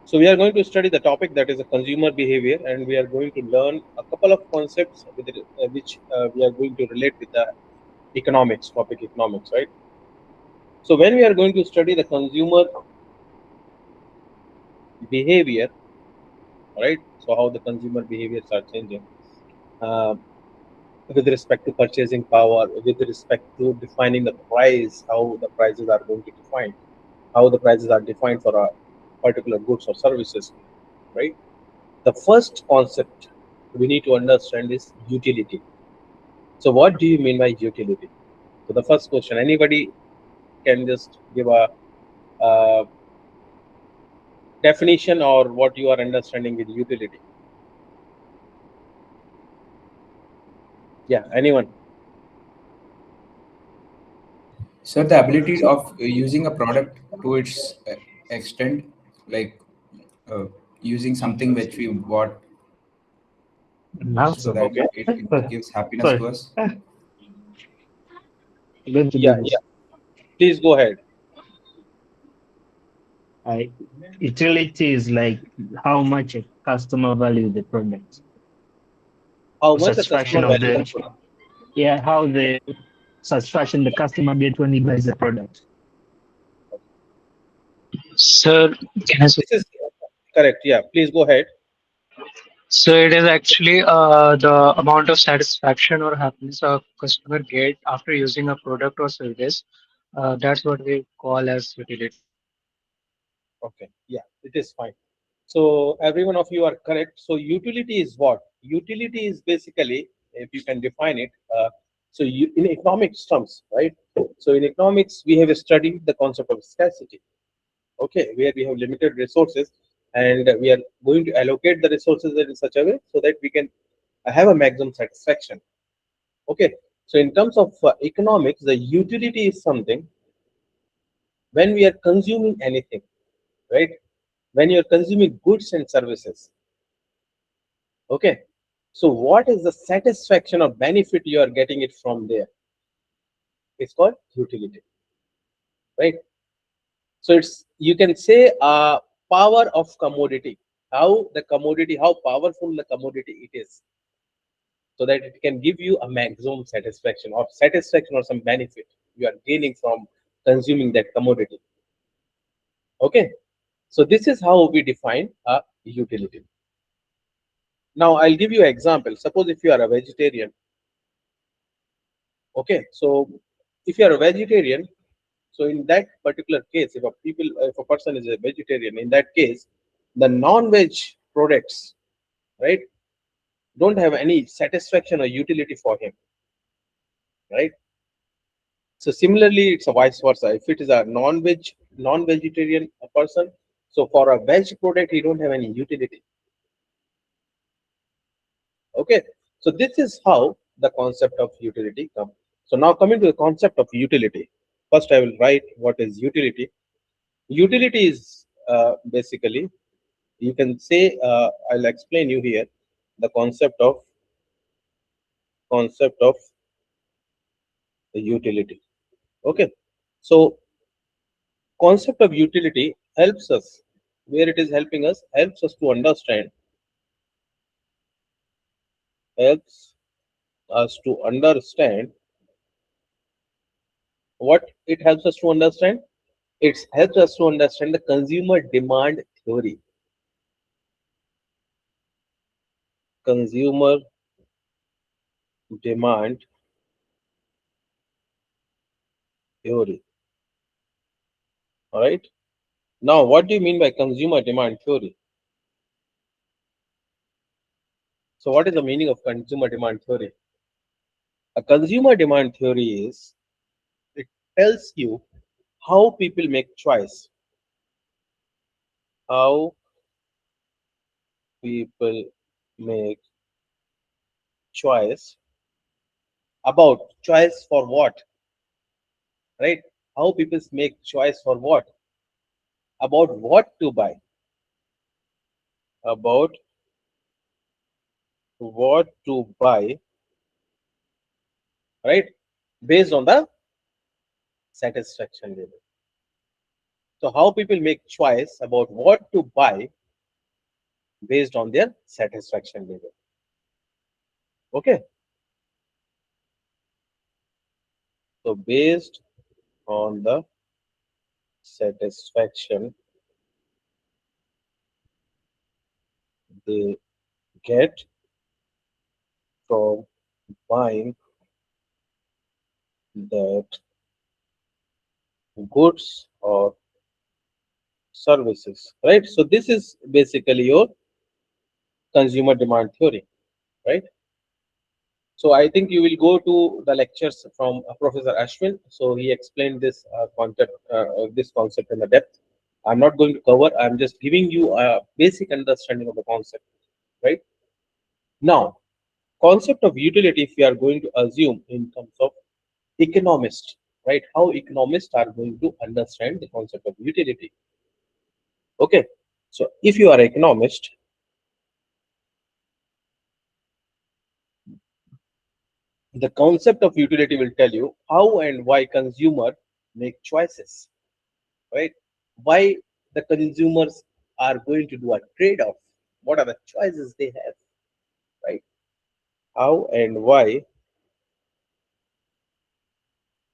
So we are going to study the topic that is a consumer behavior, and we are going to learn a couple of concepts with which we are going to relate with the economics topic, economics, right? So when we are going to study the consumer behavior, right? So how the consumer behaviors are changing uh, with respect to purchasing power, with respect to defining the price, how the prices are going to define, how the prices are defined for a particular goods or services, right? The first concept we need to understand is utility. So what do you mean by utility? So the first question, anybody can just give a definition or what you are understanding with utility. Yeah, anyone? So the ability of using a product to its extent, like uh, using something which we bought Now, so so that Okay. it gives happiness sorry, to us. going to do Yeah, yeah. this. Please go ahead. I Utility is like how much a customer value the product, How or much the satisfaction customer of value the the product? how the satisfaction the customer get when he buys the product. Sir, can I say? This is correct. Yeah, please go ahead. So it is actually the amount of satisfaction or happiness a customer get after using a product or service. That's what we call as utility. Okay. Yeah, it is fine. So every one of you are correct. So utility is what? Utility is basically, if you can define it, in economics terms, right? So in economics, we have studied the concept of scarcity. Okay, where we have limited resources, and we are going to allocate the resources in such a way so that we can have a maximum satisfaction. Okay, so in terms of economics, the utility is something when we are consuming anything, right? When you are consuming goods and services. Okay, so what is the satisfaction or benefit you are getting it from there? It's called utility, right? So it's, you can say, power of commodity. How the commodity, how powerful the commodity it is, so that it can give you a maximum satisfaction or some benefit you are gaining from consuming that commodity. Okay, so this is how we define a utility. Now I'll give you an example. Suppose if you are a vegetarian. Okay, so if you are a vegetarian, so in that particular case, if a person is a vegetarian, in that case, the non-veg products, right, don't have any satisfaction or utility for him, right? So similarly, it's a vice versa. If it is a non-vegetarian person, so for a veg product, he don't have any utility. Okay, so this is how the concept of utility comes. So now coming to the concept of utility, first I will write what is utility. Utility is basically, you can say, I'll explain you here the concept of the utility. Okay, so concept of utility helps us, where it is helping us, helps us to understand, helps us to understand what it helps us to understand. It helps us to understand the consumer demand theory. Consumer demand theory. All right. Now, what do you mean by consumer demand theory? So, what is the meaning of consumer demand theory? A consumer demand theory is, it tells you how people make choice, how people make choice about choice for what, right? How people make choice for what, about what to buy, about what to buy, right? Based on the satisfaction level. So how people make choice about what to buy based on their satisfaction level. Okay, so based on the satisfaction they get from buying that goods or services, right? So this is basically your consumer demand theory, right? So I think you will go to the lectures from Professor Ashwin. So he explained this concept in the depth. I'm not going to cover. I'm just giving you a basic understanding of the concept, right? Now, concept of utility, if we are going to assume in terms of economists, right? How economists are going to understand the concept of utility. Okay, so if you are an economist, the concept of utility will tell you how and why consumer make choices, right? Why the consumers are going to do a trade-off? What are the choices they have, right? How and why,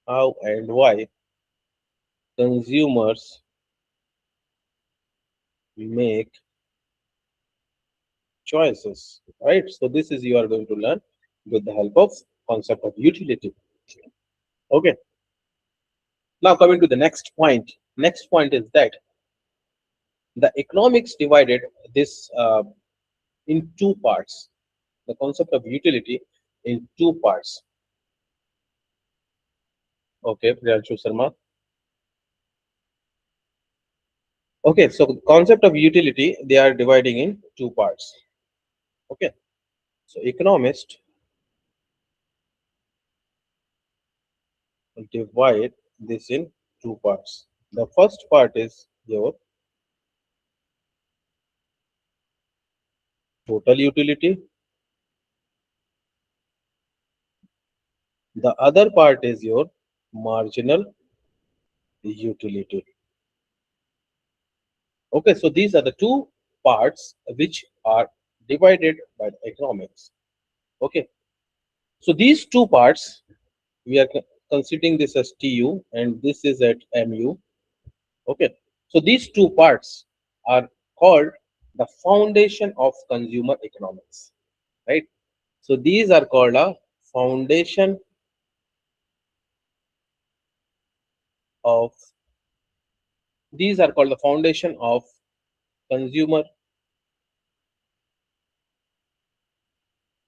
how and why consumers make choices, right? So this is you are going to learn with the help of concept of utility. Okay. Now coming to the next point. Next point is that the economics divided this in two parts. The concept of utility in two parts. Okay, Priyanshu Sharma. Okay, so concept of utility they are dividing in two parts. Okay, so economists divide this in two parts. The first part is your total utility. The other part is your marginal utility. Okay, so these are the two parts which are divided by the economics. Okay, so these two parts we are considering this as TU and this is at MU. Okay, so these two parts are called the foundation of consumer economics, right? So these are called a foundation of these are called the foundation of consumer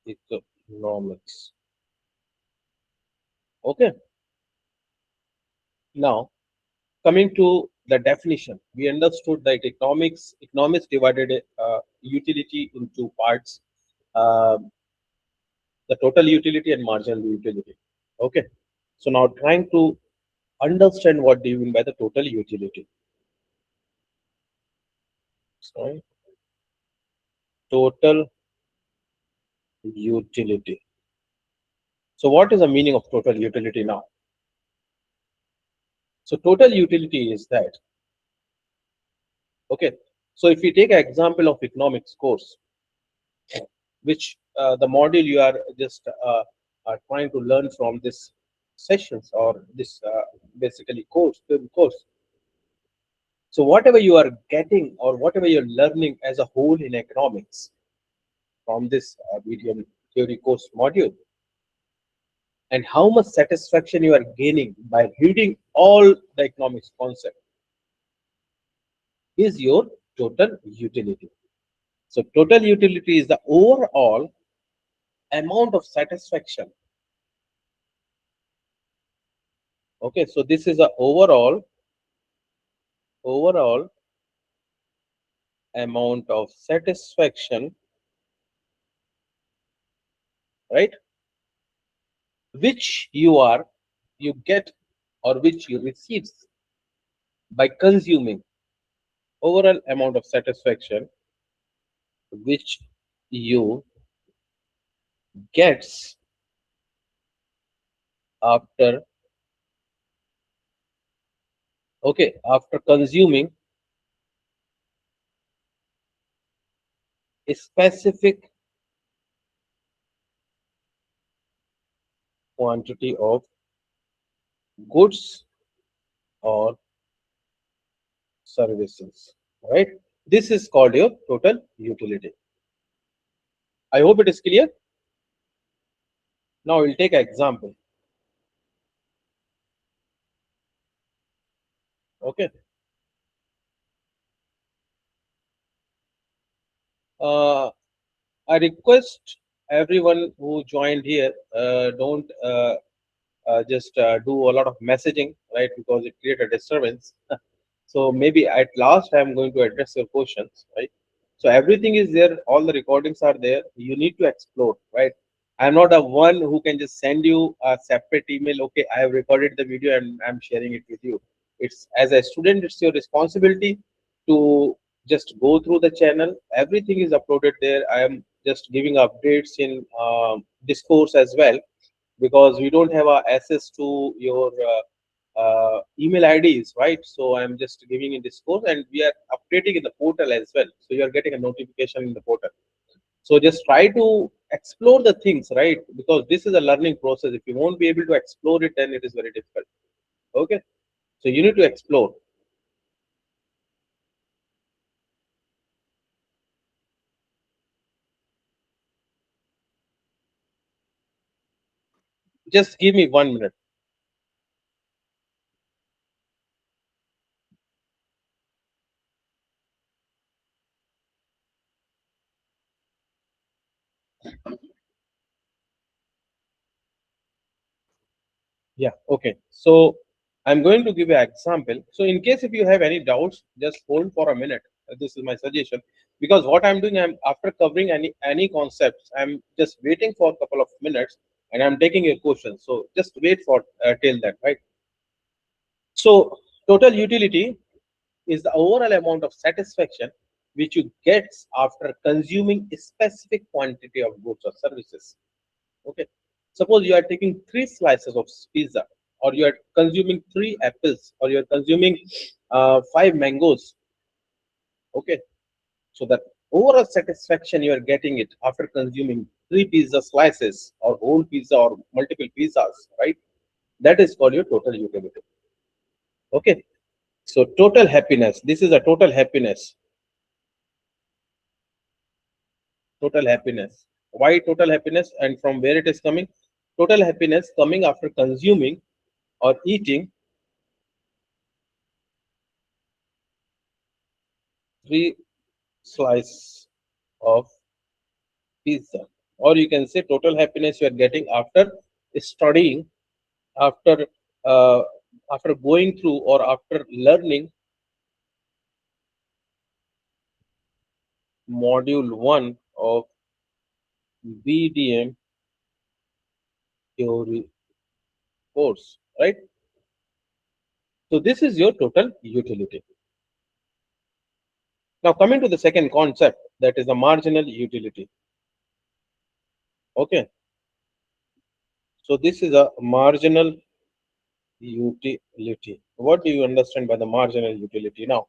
economics. Okay, now coming to the definition, we understood that economics divided utility in two parts, uh, the total utility and marginal utility. Okay, so now trying to understand what do you mean by the total utility. Sorry, total utility. So what is the meaning of total utility now? So total utility is that, okay, so if we take an example of economics course, which the module you are trying to learn from this sessions or this basically course. So whatever you are getting or whatever you're learning as a whole in economics from this BDM theory course module, and how much satisfaction you are gaining by reading all the economics concept is your total utility. So total utility is the overall amount of satisfaction. Okay, so this is the overall amount of satisfaction, right? Which you get or which you receive by consuming, overall amount of satisfaction which you gets after Okay, after consuming a specific quantity of goods or services, right? This is called your total utility. I hope it is clear. Now we'll take an example. Okay. Uh, I request everyone who joined here, don't just do a lot of messaging, right? Because it creates a disturbance. So maybe at last I'm going to address your questions, right? So everything is there, all the recordings are there. You need to explore, right? I'm not a one who can just send you a separate email. Okay, I have recorded the video and I'm sharing it with you. It's as a student, it's your responsibility to just go through the channel. Everything is uploaded there. I am just giving updates in discourse as well, because we don't have access to your email IDs, right? So I'm just giving in this course, and we are updating in the portal as well. So you are getting a notification in the portal. So just try to explore the things, right? Because this is a learning process. If you won't be able to explore it, then it is very difficult. Okay. So you need to explore. Just give me 1 minute. Yeah, okay. So I'm going to give you an example. So in case if you have any doubts, just hold for a minute. This is my suggestion. Because what I'm doing, I'm after covering any concepts, I'm just waiting for a couple of minutes and I'm taking your questions. So just wait for till that, right? So total utility is the overall amount of satisfaction which you get after consuming a specific quantity of goods or services. Okay. Suppose you are taking 3 slices of pizza, or you are consuming 3 apples, or you are consuming 5 mangoes. Okay. So that overall satisfaction you are getting it after consuming 3 pizza slices, or whole pizza, or multiple pizzas, right? That is called your total utility. Okay. So total happiness. This is a total happiness. Total happiness. Why total happiness, and from where it is coming? Total happiness coming after consuming or eating 3 slices of pizza, or you can say total happiness you are getting after studying, after uh, after going through, or after learning module 1 of BDM theory course, right? So this is your total utility. Now coming to the second concept, that is the marginal utility. Okay, so this is a marginal utility. What do you understand by the marginal utility? Now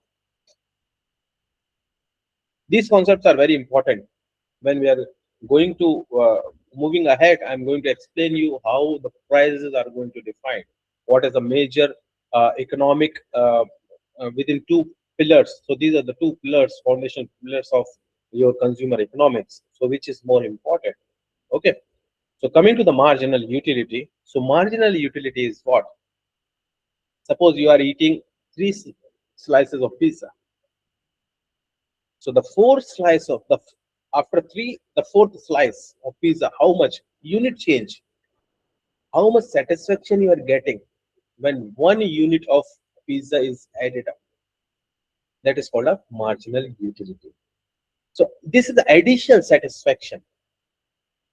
these concepts are very important when we are going to moving ahead. I'm going to explain you how the prices are going to define what is a major economic within 2 pillars. So these are the 2 pillars, foundation pillars of your consumer economics. So which is more important? Okay. So coming to the marginal utility. So marginal utility is what? Suppose you are eating 3 slices of pizza. So the fourth slice of the after the fourth slice of pizza, how much unit change, how much satisfaction you are getting when 1 unit of pizza is added up? That is called a marginal utility. So this is the additional satisfaction.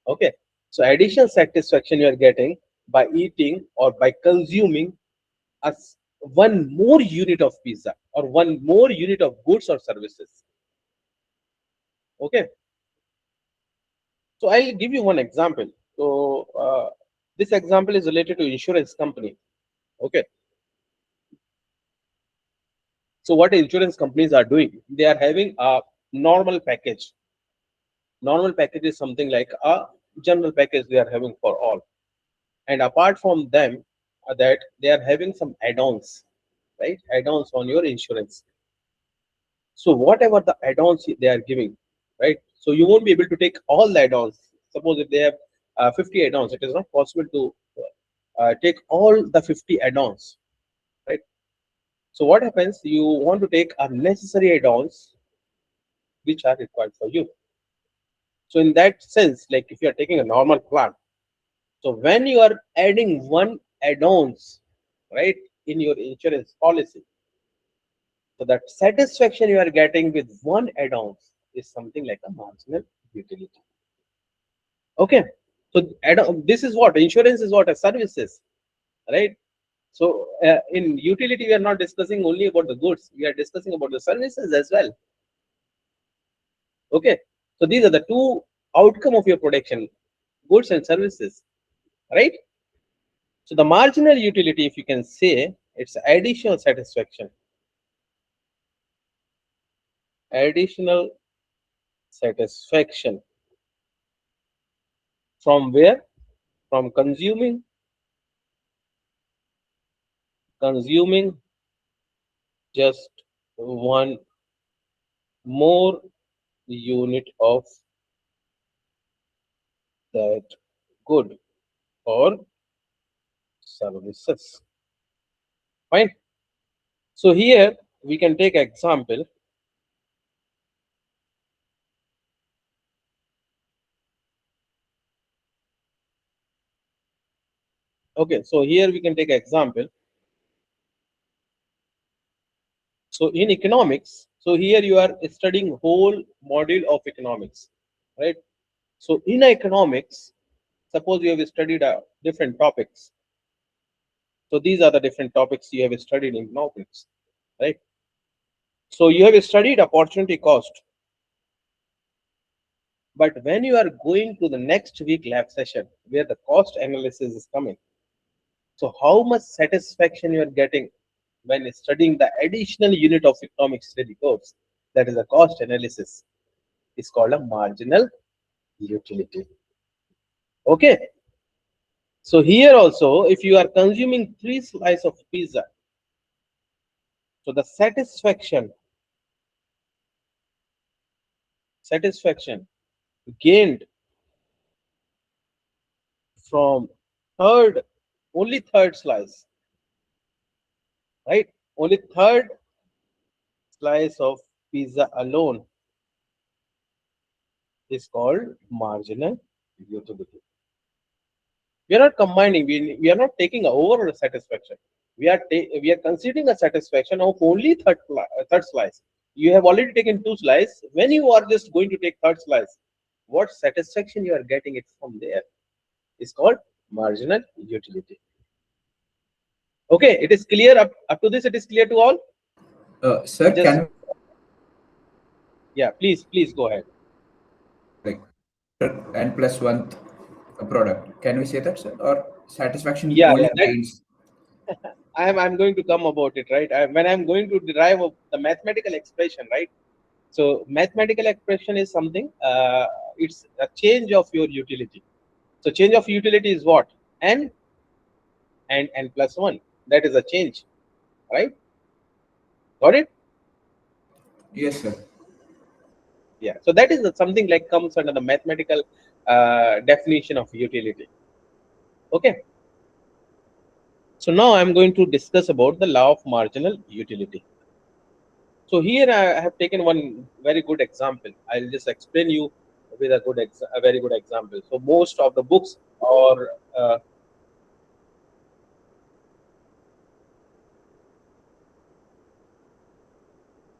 Okay. So additional satisfaction you are getting by eating or by consuming as 1 more unit of pizza, or 1 more unit of goods or services. Okay. So I'll give you one example. So this example is related to insurance company. Okay. So what insurance companies are doing, they are having a normal package. Normal package is something like a general package they are having for all. And apart from them, that they are having some add-ons, right? Add-ons on your insurance. So whatever the add-ons they are giving, right? So you won't be able to take all the add-ons. Suppose if they have 50 add-ons, it is not possible to take all the 50 add-ons, right? So what happens? You want to take unnecessary add-ons which are required for you. So in that sense, like if you are taking a normal plan, so when you are adding one add-ons, right, in your insurance policy, so that satisfaction you are getting with one add-ons is something like a marginal utility. Okay, so this is what insurance is, what a services, right? So in utility, we are not discussing only about the goods; we are discussing about the services as well. Okay, so these are the two outcome of your production, goods and services, right? So the marginal utility, if you can say, it's additional satisfaction. Additional satisfaction from where? From consuming just one more unit of that good or services. Fine. So here we can take example. Okay, so here we can take example. So in economics, so here you are studying whole module of economics, right? So in economics, suppose you have studied different topics. So these are the different topics you have studied in economics, right? So you have studied opportunity cost, but when you are going to the next week lab session where the cost analysis is coming, so how much satisfaction you are getting when studying the additional unit of economics study course, that is a cost analysis, is called a marginal utility. Okay. So here also, if you are consuming 3 slices of pizza, so the satisfaction gained from third, only third slice, right? Only third slice of pizza alone is called marginal utility. We are not combining, we are not taking a overall satisfaction. We are considering a satisfaction of only third slice. You have already taken 2 slices. When you are just going to take third slice, what satisfaction you are getting it from there is called marginal utility. Okay, it is clear up to this. It is clear to all. Sir, Just yeah, please go ahead. like n plus one product. Can we say that, sir? Or satisfaction Yeah, only that gains? I'm going to come about it, right? When I'm going to derive the mathematical expression, right? So mathematical expression is something. It's a change of your utility. So change of utility is what? N and n plus one. That is a change, right? Got it? Yes, sir. Yeah. So that is something like comes under the mathematical definition of utility. Okay. So now I'm going to discuss about the law of marginal utility. So here I have taken one very good example. I'll just explain you with a very good example. So most of the books or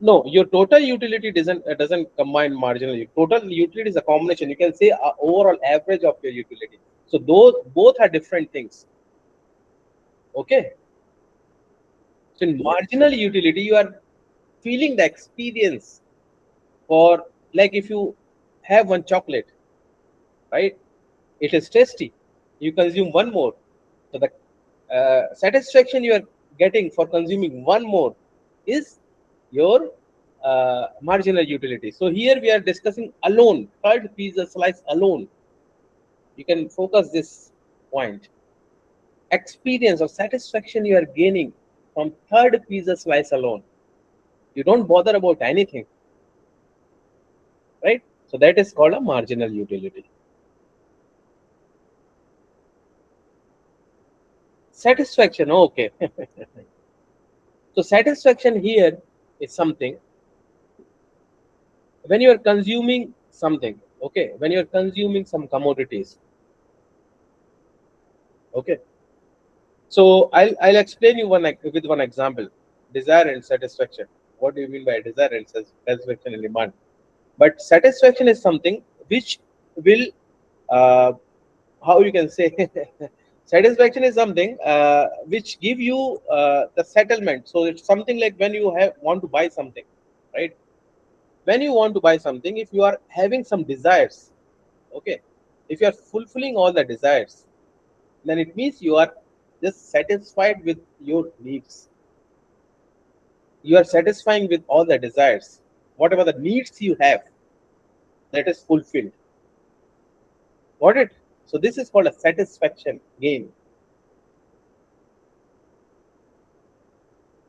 no, your total utility doesn't combine marginal. Total utility is a combination. You can say overall average of your utility. So those both are different things. Okay. So in marginal utility, you are feeling the experience for, like, if you have one chocolate, right? It is tasty. You consume one more. So the satisfaction you are getting for consuming one more is your marginal utility. So here we are discussing alone, third pizza slice alone. You can focus this point. Experience or satisfaction you are gaining from third pizza slice alone. You don't bother about anything, right? So that is called a marginal utility. Satisfaction, okay. So satisfaction here is something when you are consuming something, okay, when you are consuming some commodities, okay. So I'll explain you with one example. Desire and satisfaction. What do you mean by desire and satisfaction and demand? But satisfaction is something which will, how you can say, satisfaction is something which give you the settlement. So it's something like when you want to buy something, right? When you want to buy something, if you are having some desires, okay, if you are fulfilling all the desires, then it means you are just satisfied with your needs. You are satisfying with all the desires. Whatever the needs you have, that is fulfilled. Got it? So this is called a satisfaction gain.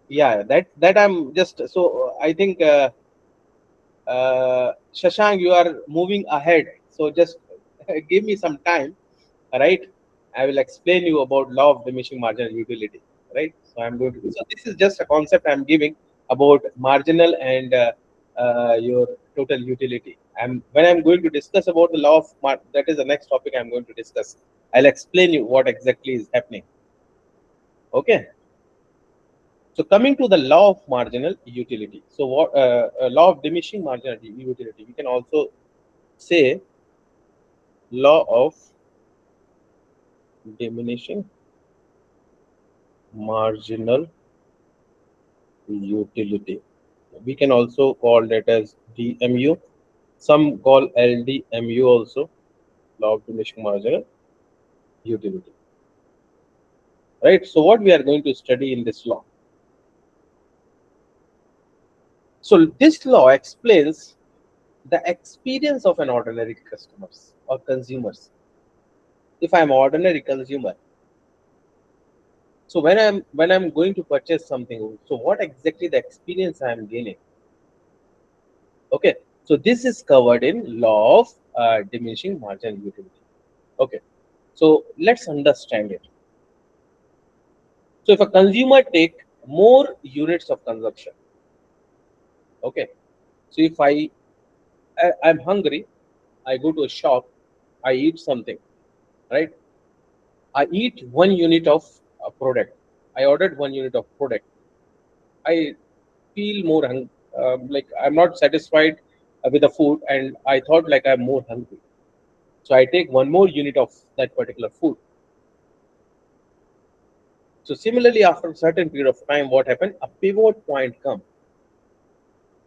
Yeah, that I'm just so I think Shashank, you are moving ahead. So just give me some time, right? I will explain you about law of diminishing marginal utility, right? So I'm going to. So this is just a concept I'm giving about marginal and your total utility. When I'm going to discuss about the law of that is the next topic I'm going to discuss. I'll explain you what exactly is happening. Okay. So coming to the law of marginal utility. So what law of diminishing marginal utility? We can also say law of diminishing marginal utility. We can also call that as DMU. Some call LDMU also, law of diminishing marginal utility. Right. So what we are going to study in this law. So this law explains the experience of an ordinary customers or consumers. If I'm ordinary consumer, so when I'm going to purchase something, so what exactly the experience I am gaining? Okay, so this is covered in law of diminishing marginal utility. Okay, so let's understand it. So if a consumer take more units of consumption, okay, so if I'm hungry, I go to a shop, I eat something, right? I eat 1 unit of a product. I ordered 1 unit of product. I feel more like I'm not satisfied with the food, and I thought like I'm more hungry. So I take one more unit of that particular food. So similarly, after a certain period of time, what happened? A pivot point come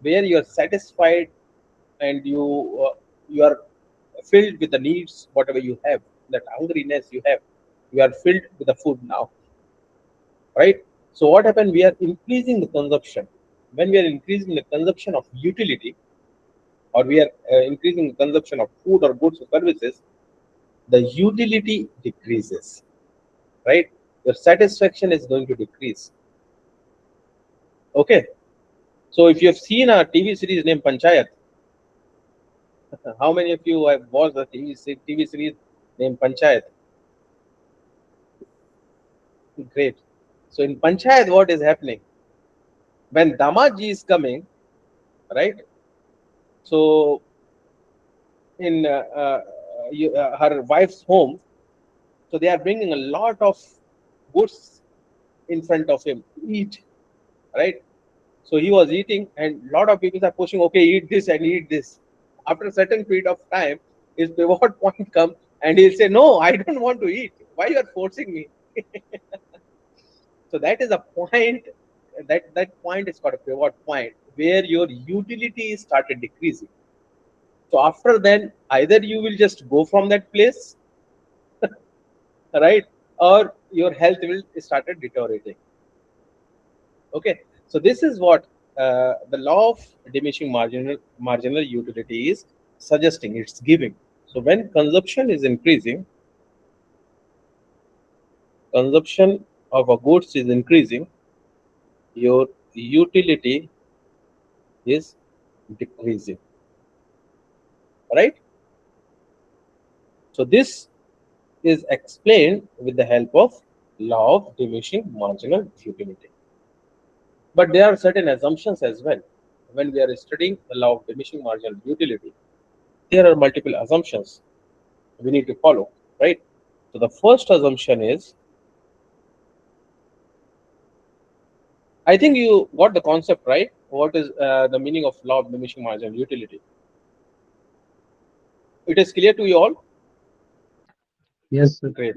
where you are satisfied and you are filled with the needs, whatever you have, that hungriness you have, you are filled with the food now, right? So what happened? We are increasing the consumption. When we are increasing the consumption of utility, or we are increasing the consumption of food or goods or services, the utility decreases, right? Your satisfaction is going to decrease. Okay. So if you have seen a TV series named Panchayat, how many of you have watched the TV series named Panchayat? Great. So in Panchayat, what is happening? When Damaji is coming, right? So in her wife's home, so they are bringing a lot of goods in front of him to eat, right? So he was eating, and a lot of people are pushing, okay, eat this and eat this. After a certain period of time, his pivot point come, and he'll say, no, I don't want to eat. Why you are forcing me? So that is a point. That point is called a pivot point where your utility started decreasing. So after then, either you will just go from that place, right, or your health will started deteriorating. Okay, so this is what the law of diminishing marginal utility is suggesting, it's giving. So when consumption is increasing, consumption of a goods is increasing, your utility is decreasing, right? So this is explained with the help of law of diminishing marginal utility. But there are certain assumptions as well. When we are studying the law of diminishing marginal utility, there are multiple assumptions we need to follow, right? So the first assumption is, I think you got the concept, right? What is the meaning of law of diminishing marginal utility? It is clear to you all? Yes, sir. Great.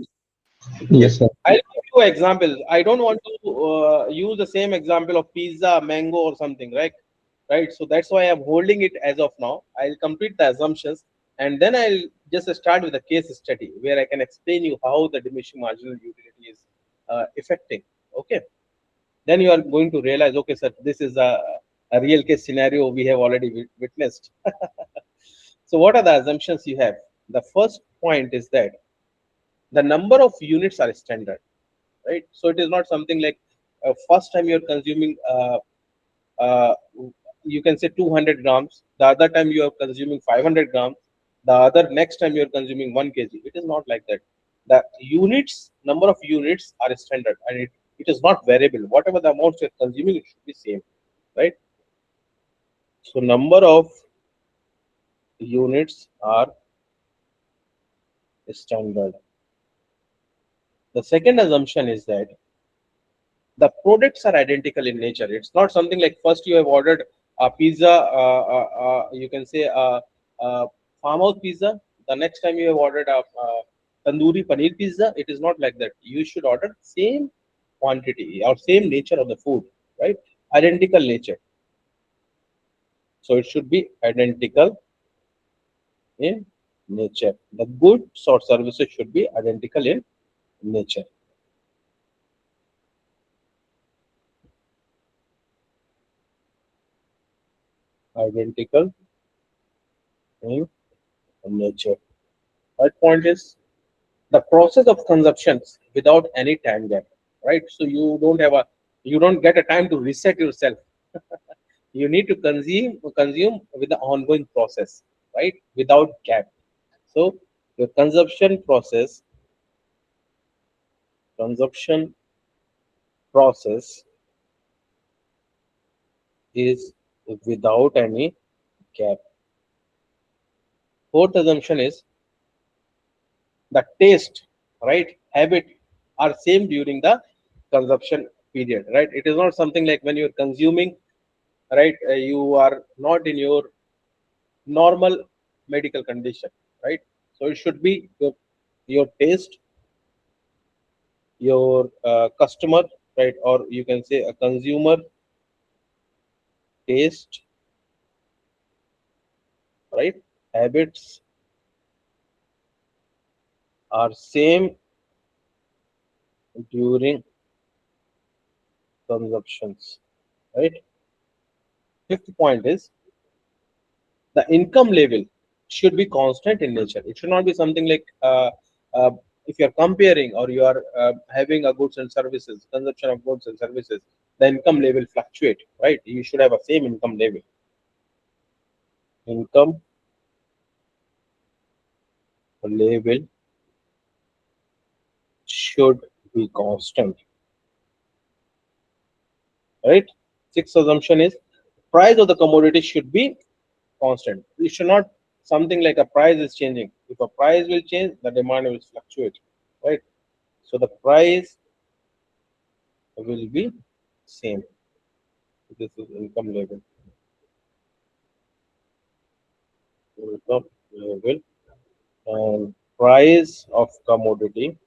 Great. Yes, sir. I'll give you examples. I don't want to use the same example of pizza, mango, or something, right? Right. So that's why I'm holding it as of now. I'll complete the assumptions and then I'll just start with a case study where I can explain you how the diminishing marginal utility is affecting. Okay. Then you are going to realize, okay, sir, this is a real case scenario we have already witnessed. So what are the assumptions you have? The first point is that the number of units are standard, right? So it is not something like first time you're consuming uh, you can say 200 grams, the other time you are consuming 500 grams, the other next time you're consuming 1 kg. It is not like that. The units, number of units are standard, and it is not variable. Whatever the amounts you're consuming, it should be same, right? So number of units are standard. The second assumption is that the products are identical in nature. It's not something like first you have ordered a pizza, you can say a farmhouse pizza. The next time you have ordered a tandoori paneer pizza, it is not like that. You should order same quantity or same nature of the food, right? Identical nature. So it should be identical in nature. The goods or services should be identical in nature. Identical in nature. Third point is the process of consumptions without any time gap, right? So you don't get a time to reset yourself. You need to consume with the ongoing process, right? Without gap. So your consumption process is without any gap. Fourth assumption is the taste, right, habit are same during the consumption period, right? It is not something like when you're consuming, right, you are not in your normal medical condition, right? So it should be your taste, your customer, right, or you can say a consumer taste, right, habits are same during consumptions, right? Fifth point is the income level should be constant in nature. It should not be something like if you're comparing or you are having a goods and services, consumption of goods and services, the income level fluctuate, right? You should have a same income level. Income level should be constant, right? Sixth assumption is price of the commodity should be constant. It should not something like a price is changing. If a price will change, the demand will fluctuate, right? So the price will be same. This is income level. Income level and price of commodity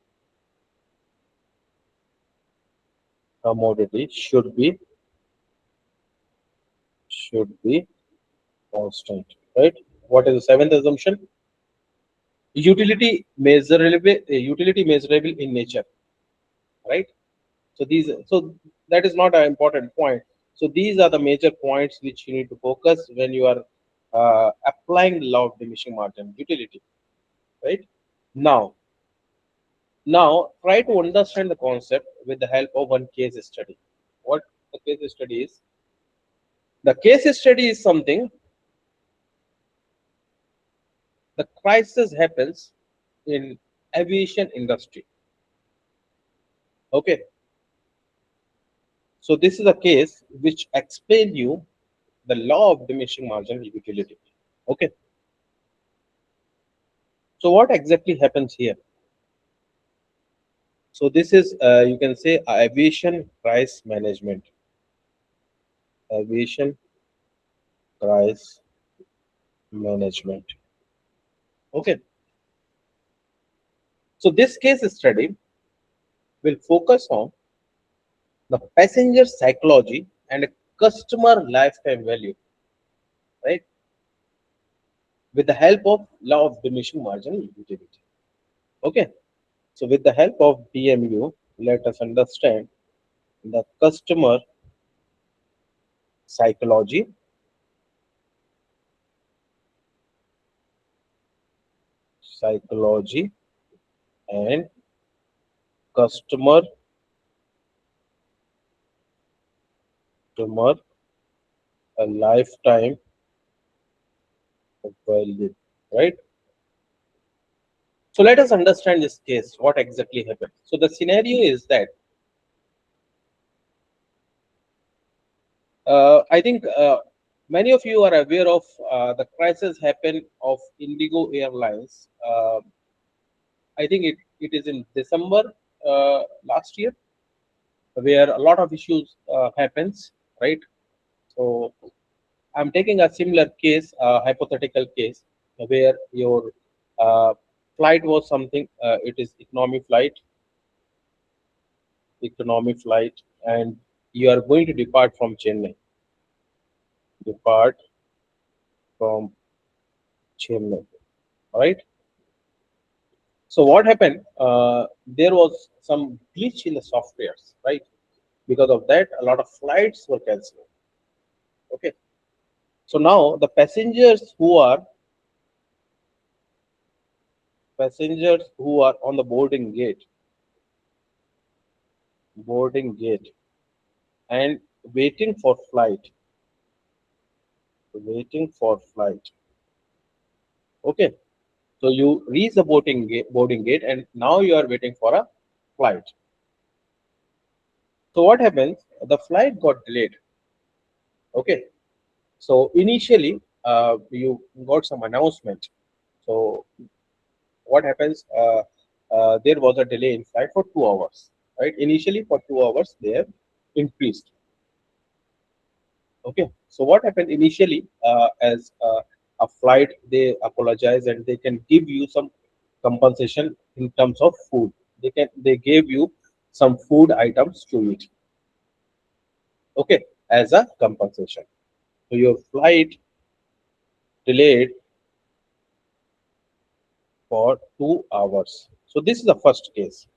should be constant, right? What is the seventh assumption? Utility measurable in nature, right? So that is not an important point. So these are the major points which you need to focus when you are applying the law of diminishing margin utility, right? Now, now try to understand the concept with the help of one case study. What the case study is? The case study is something. The crisis happens in aviation industry. Okay, so this is a case which explain you the law of diminishing marginal utility. Okay, so what exactly happens here? So this is you can say aviation price management. Aviation price management. Okay, so this case study will focus on the passenger psychology and customer lifetime value, right? With the help of law of diminishing marginal utility. Okay, so with the help of DMU, let us understand the customer psychology, psychology and customer customer a lifetime value, right? So let us understand this case, what exactly happened. So the scenario is that I think many of you are aware of the crisis happened of Indigo Airlines. I think it is in December last year, where a lot of issues happens, right? So I'm taking a similar case, hypothetical case, where your uh, flight was something. It is economy flight, and you are going to depart from Chennai. Depart from Chennai, right? So what happened? There was some glitch in the softwares, right? Because of that, a lot of flights were cancelled. Okay. So now the passengers who are on the boarding gate, and waiting for flight, waiting for flight. Okay. So you reach the boarding gate, and now you are waiting for a flight. So what happens? The flight got delayed. Okay. So initially, you got some announcement. So what happens? There was a delay in flight for 2 hours. Right. Initially, for 2 hours, they have increased. Okay. So what happened initially? As a flight, they apologize and they can give you some compensation in terms of food. They gave you some food items to eat. Okay, as a compensation. So your flight delayed for 2 hours. So this is the first case.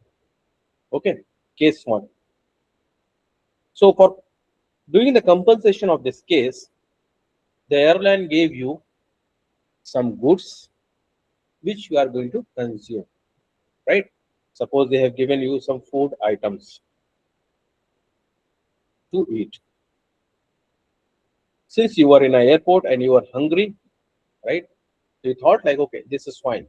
Okay, case one. So for doing the compensation of this case, the airline gave you some goods which you are going to consume, right? Suppose they have given you some food items to eat. Since you were in an airport and you were hungry, right? You thought like, okay, this is fine.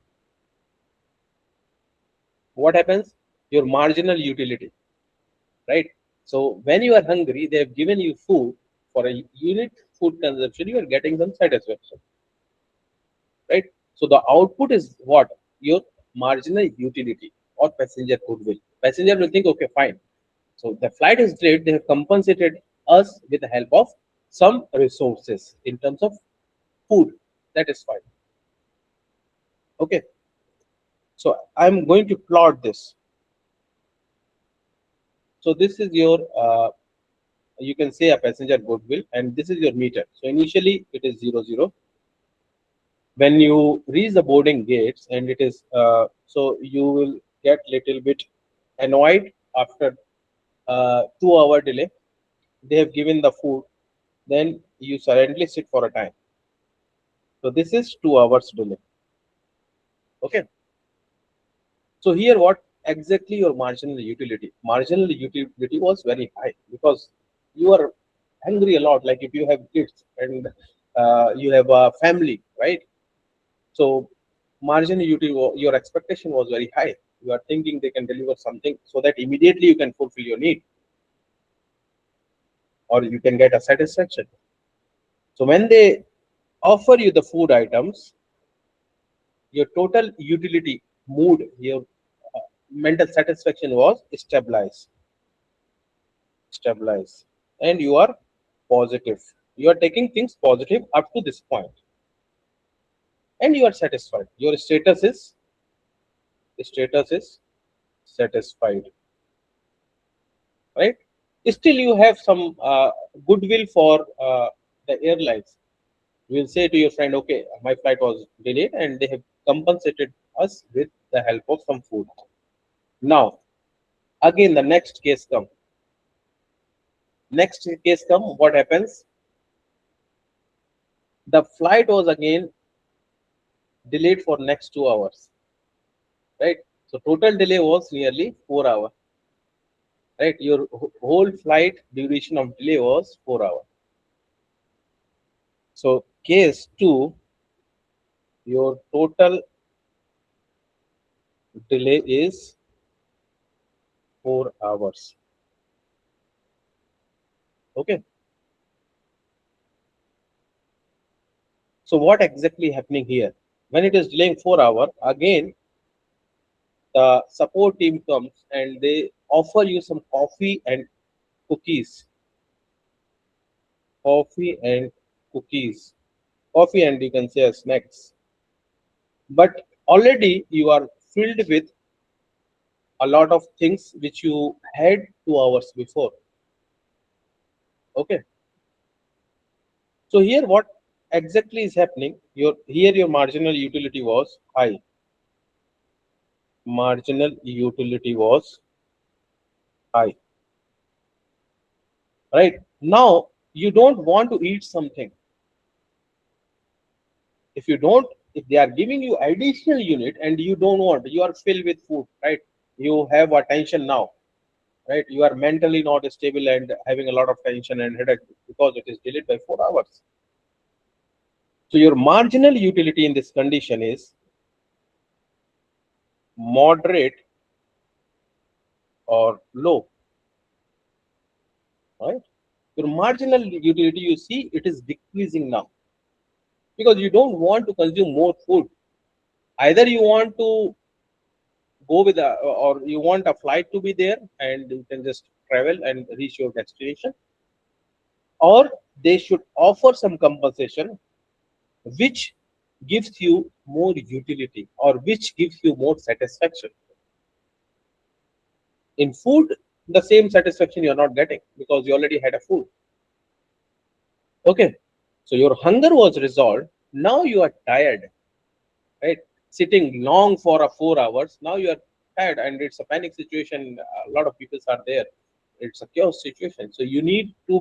What happens? Your marginal utility, right? So when you are hungry, they have given you food for a unit food consumption. You are getting some satisfaction, right? So the output is what? Your marginal utility or passenger goodwill. Passenger will think, okay, fine. So the flight is delayed. They have compensated us with the help of some resources in terms of food. That is fine. Okay. So I'm going to plot this. So this is your you can say a passenger goodwill, and this is your meter. So initially it is 0, 0. When you reach the boarding gates, and it is so you will get little bit annoyed after 2 hour delay. they have given the food, then you silently sit for a time. So this is 2 hours delay. Okay. So here, what exactly your marginal utility? Marginal utility was very high because you are hungry a lot. Like if you have kids and you have a family, right? So marginal utility, your expectation was very high. You are thinking they can deliver something so that immediately you can fulfill your need or you can get a satisfaction. So when they offer you the food items, your total utility, mood, your mental satisfaction was stabilized, and you are positive. You are taking things positive up to this point, and you are satisfied. Your status is satisfied, right? Still, you have some goodwill for the airlines. You will say to your friend, okay, my flight was delayed, and they have compensated us with the help of some food. Now, again, the next case come. What happens? The flight was again delayed for next 2 hours, right? So total delay was nearly 4 hours, right? Your whole flight duration of delay was 4 hours. So case two, your total delay is 4 hours. Okay. So what exactly happening here? When it is delaying 4 hours, again the support team comes and they offer you some coffee and cookies. Coffee and cookies. Coffee and you can say snacks. But already you are filled with a lot of things which you had 2 hours before. Okay. So here what exactly is happening? Your marginal utility was high. Marginal utility was high. Right. Now you don't want to eat something. If you don't, if they are giving you additional unit and you don't want, you are filled with food, right? You have a tension now, right? You are mentally not stable and having a lot of tension and headache because it is delayed by 4 hours. So your marginal utility in this condition is moderate or low, right? Your marginal utility, you see, it is decreasing now because you don't want to consume more food. Either you want to go with a, or you want a flight to be there and you can just travel and reach your destination, or they should offer some compensation which gives you more utility or which gives you more satisfaction. In food, the same satisfaction you're not getting because you already had a food. Okay, so your hunger was resolved. Now you are tired, right? Sitting long for a 4 hours. Now you are tired, and it's a panic situation. A lot of people are there. It's a chaos situation. So you need to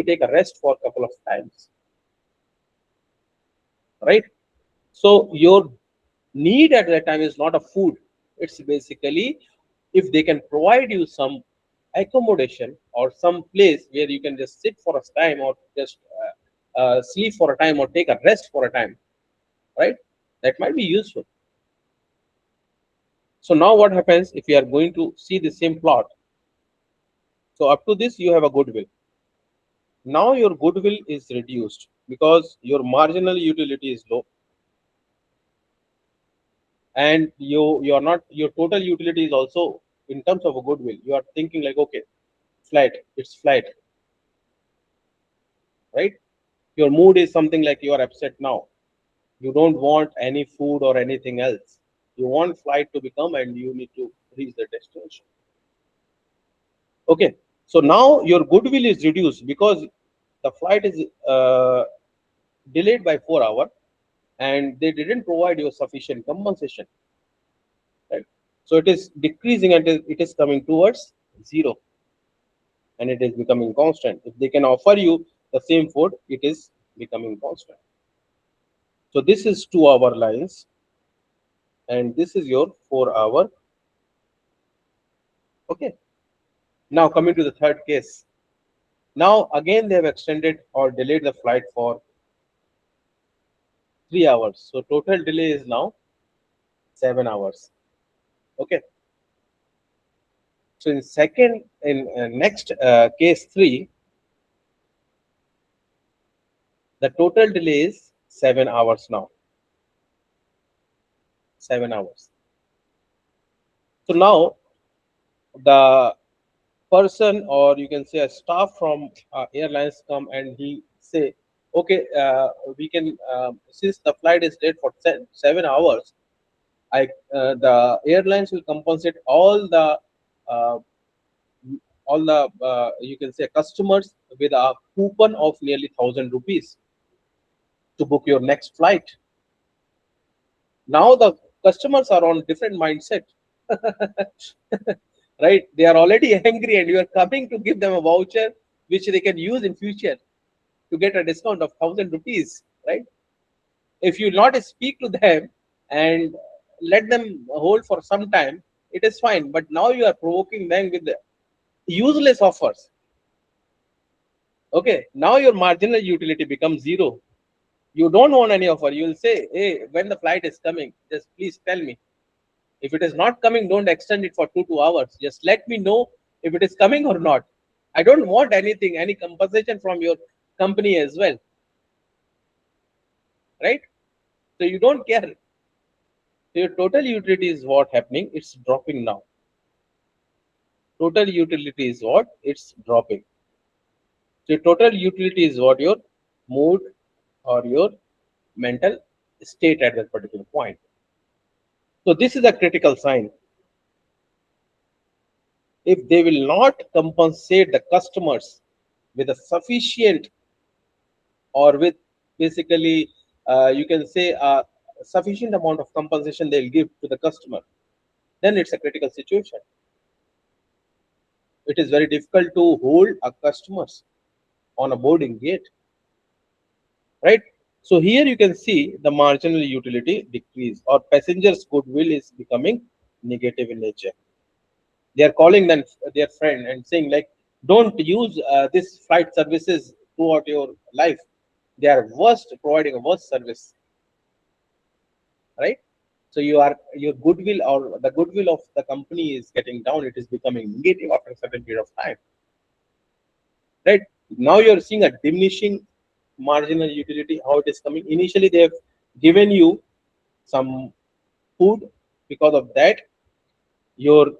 take a rest for a couple of times, right? So your need at that time is not a food. It's basically if they can provide you some accommodation or some place where you can just sit for a time or just sleep for a time or take a rest for a time, right? That might be useful. So now what happens if you are going to see the same plot? So up to this you have a goodwill. Now your goodwill is reduced because your marginal utility is low, and you're not, your total utility is also in terms of a goodwill. You are thinking like, okay, it's flight, right? Your mood is something like you are upset now. You don't want any food or anything else. You want flight to become and you need to reach the destination. Okay, so now your goodwill is reduced because the flight is delayed by 4 hours and they didn't provide you sufficient compensation, right? So it is decreasing and it is coming towards zero. and it is becoming constant. If they can offer you the same food, it is becoming constant. So this is 2 hour lines, and this is your 4 hour. Okay. Now coming to the third case. Now again they have extended or delayed the flight for 3 hours. So total delay is now 7 hours. Okay. So in next case 3, the total delay is 7 hours now. 7 hours. So now the person, or you can say a staff from airlines, come and he say, okay, we can, since the flight is delayed for 7 hours, the airlines will compensate uh, all the you can say customers with a coupon of nearly 1,000 rupees to book your next flight. Now the customers are on different mindset. Right, they are already angry and you are coming to give them a voucher which they can use in future to get a discount of 1,000 rupees, right? If you not speak to them and let them hold for some time, it is fine, but now you are provoking them with the useless offers. Okay, now your marginal utility becomes zero. You don't want any offer. You will say, hey, when the flight is coming, just please tell me. If it is not coming, don't extend it for 2 hours. Just let me know if it is coming or not. I don't want anything, any compensation from your company as well. Right? So you don't care. So your total utility is what happening? It's dropping now. Total utility is what? It's dropping. So your total utility is what? Your mood or your mental state at that particular point. So this is a critical sign. If they will not compensate the customers with a sufficient, or with basically you can say a sufficient amount of compensation they'll give to the customer, then it's a critical situation. It is very difficult to hold a customers on a boarding gate, right? So here you can see the marginal utility decrease, or passengers goodwill is becoming negative in nature. They are calling them their friend and saying like, don't use this flight services throughout your life. They are worst, providing a worst service, right? So your goodwill, or the goodwill of the company, is getting down. It is becoming negative after a certain period of time, right? Now you're seeing a diminishing marginal utility. How it is coming? Initially they have given you some food. Because of that, your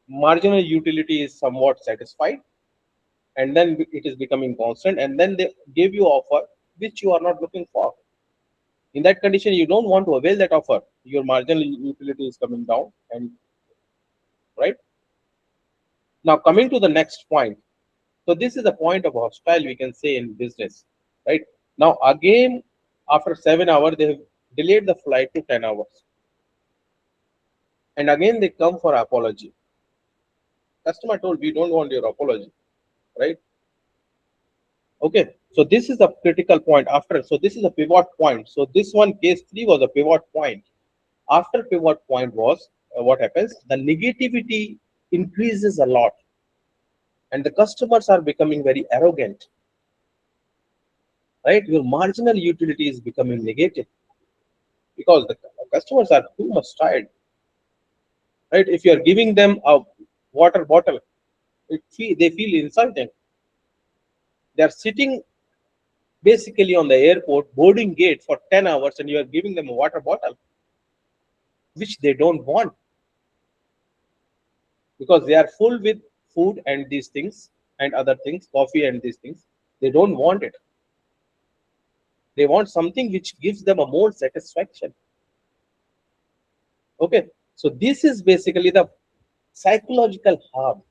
marginal utility is somewhat satisfied, and then it is becoming constant, and then they give you offer which you are not looking for. In that condition, you don't want to avail that offer. Your marginal utility is coming down, and right. Now coming to the next point. So this is a point of hostile, we can say, in business, right? Now again, after 7 hours, they have delayed the flight to 10 hours. And again they come for apology. Customer told, we don't want your apology, right? Okay, so this is a critical point after. So this is a pivot point. So this one, case 3, was a pivot point. After pivot point was what happens? The negativity increases a lot, and the customers are becoming very arrogant, right? Your marginal utility is becoming negative because the customers are too much tired, right? If you are giving them a water bottle, they feel insulting. They are sitting basically on the airport boarding gate for 10 hours, and you are giving them a water bottle which they don't want, because they are full with food and these things and other things, coffee and these things. They don't want it. They want something which gives them a more satisfaction. Okay, so this is basically the psychological harm.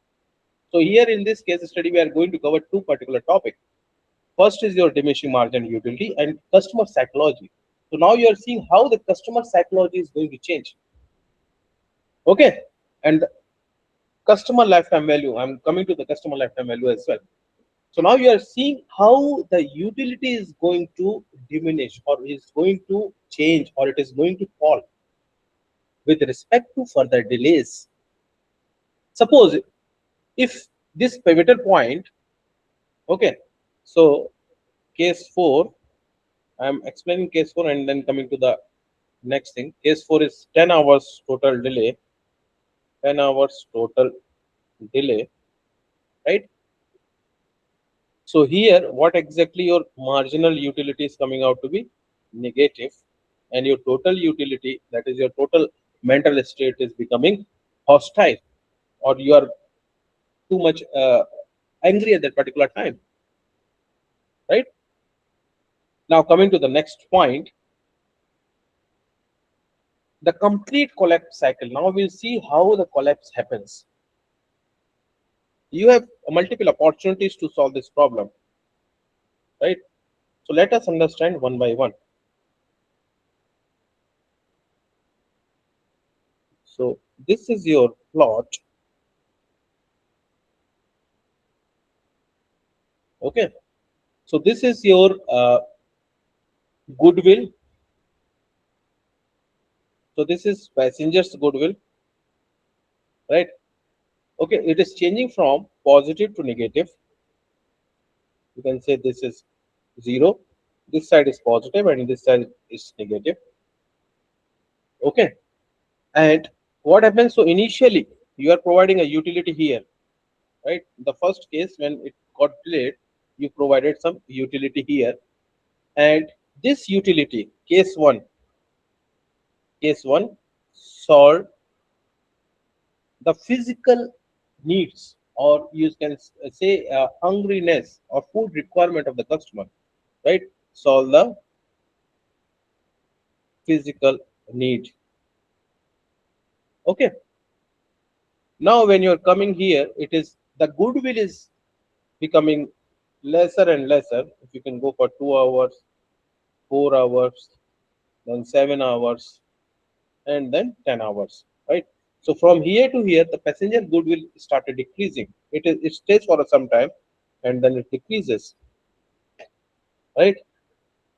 So here in this case study, we are going to cover two particular topics. First is your diminishing margin utility and customer psychology. So now you are seeing how the customer psychology is going to change. Okay, and customer lifetime value. I'm coming to the customer lifetime value as well. So now you are seeing how the utility is going to diminish or is going to change or it is going to fall with respect to further delays. Suppose if this pivotal point, okay, so case 4, I'm explaining case 4 and then coming to the next thing. Case 4 is 10 hours total delay, 10 hours total delay, right? So here, what exactly your marginal utility is coming out to be negative, and your total utility, that is your total mental state, is becoming hostile, or you are too much angry at that particular time, right? Now coming to the next point, the complete collapse cycle. Now we'll see how the collapse happens. You have multiple opportunities to solve this problem, right? So let us understand one by one. So this is your plot. Okay. So this is your goodwill. So this is passenger's goodwill, right? Okay. It is changing from positive to negative. You can say this is 0. This side is positive and this side is negative. Okay. And what happens? So initially you are providing a utility here, right? The first case when it got delayed, you provided some utility here, and this utility, case 1 solved the physical needs, or you can say hungriness or food requirement of the customer, right? Solve the physical need. Okay. Now when you're coming here, it is the goodwill is becoming lesser and lesser. If you can go for 2 hours, 4 hours, then 7 hours, and then 10 hours, right? So from here to here, the passenger goodwill started decreasing. It stays for some time and then it decreases, right?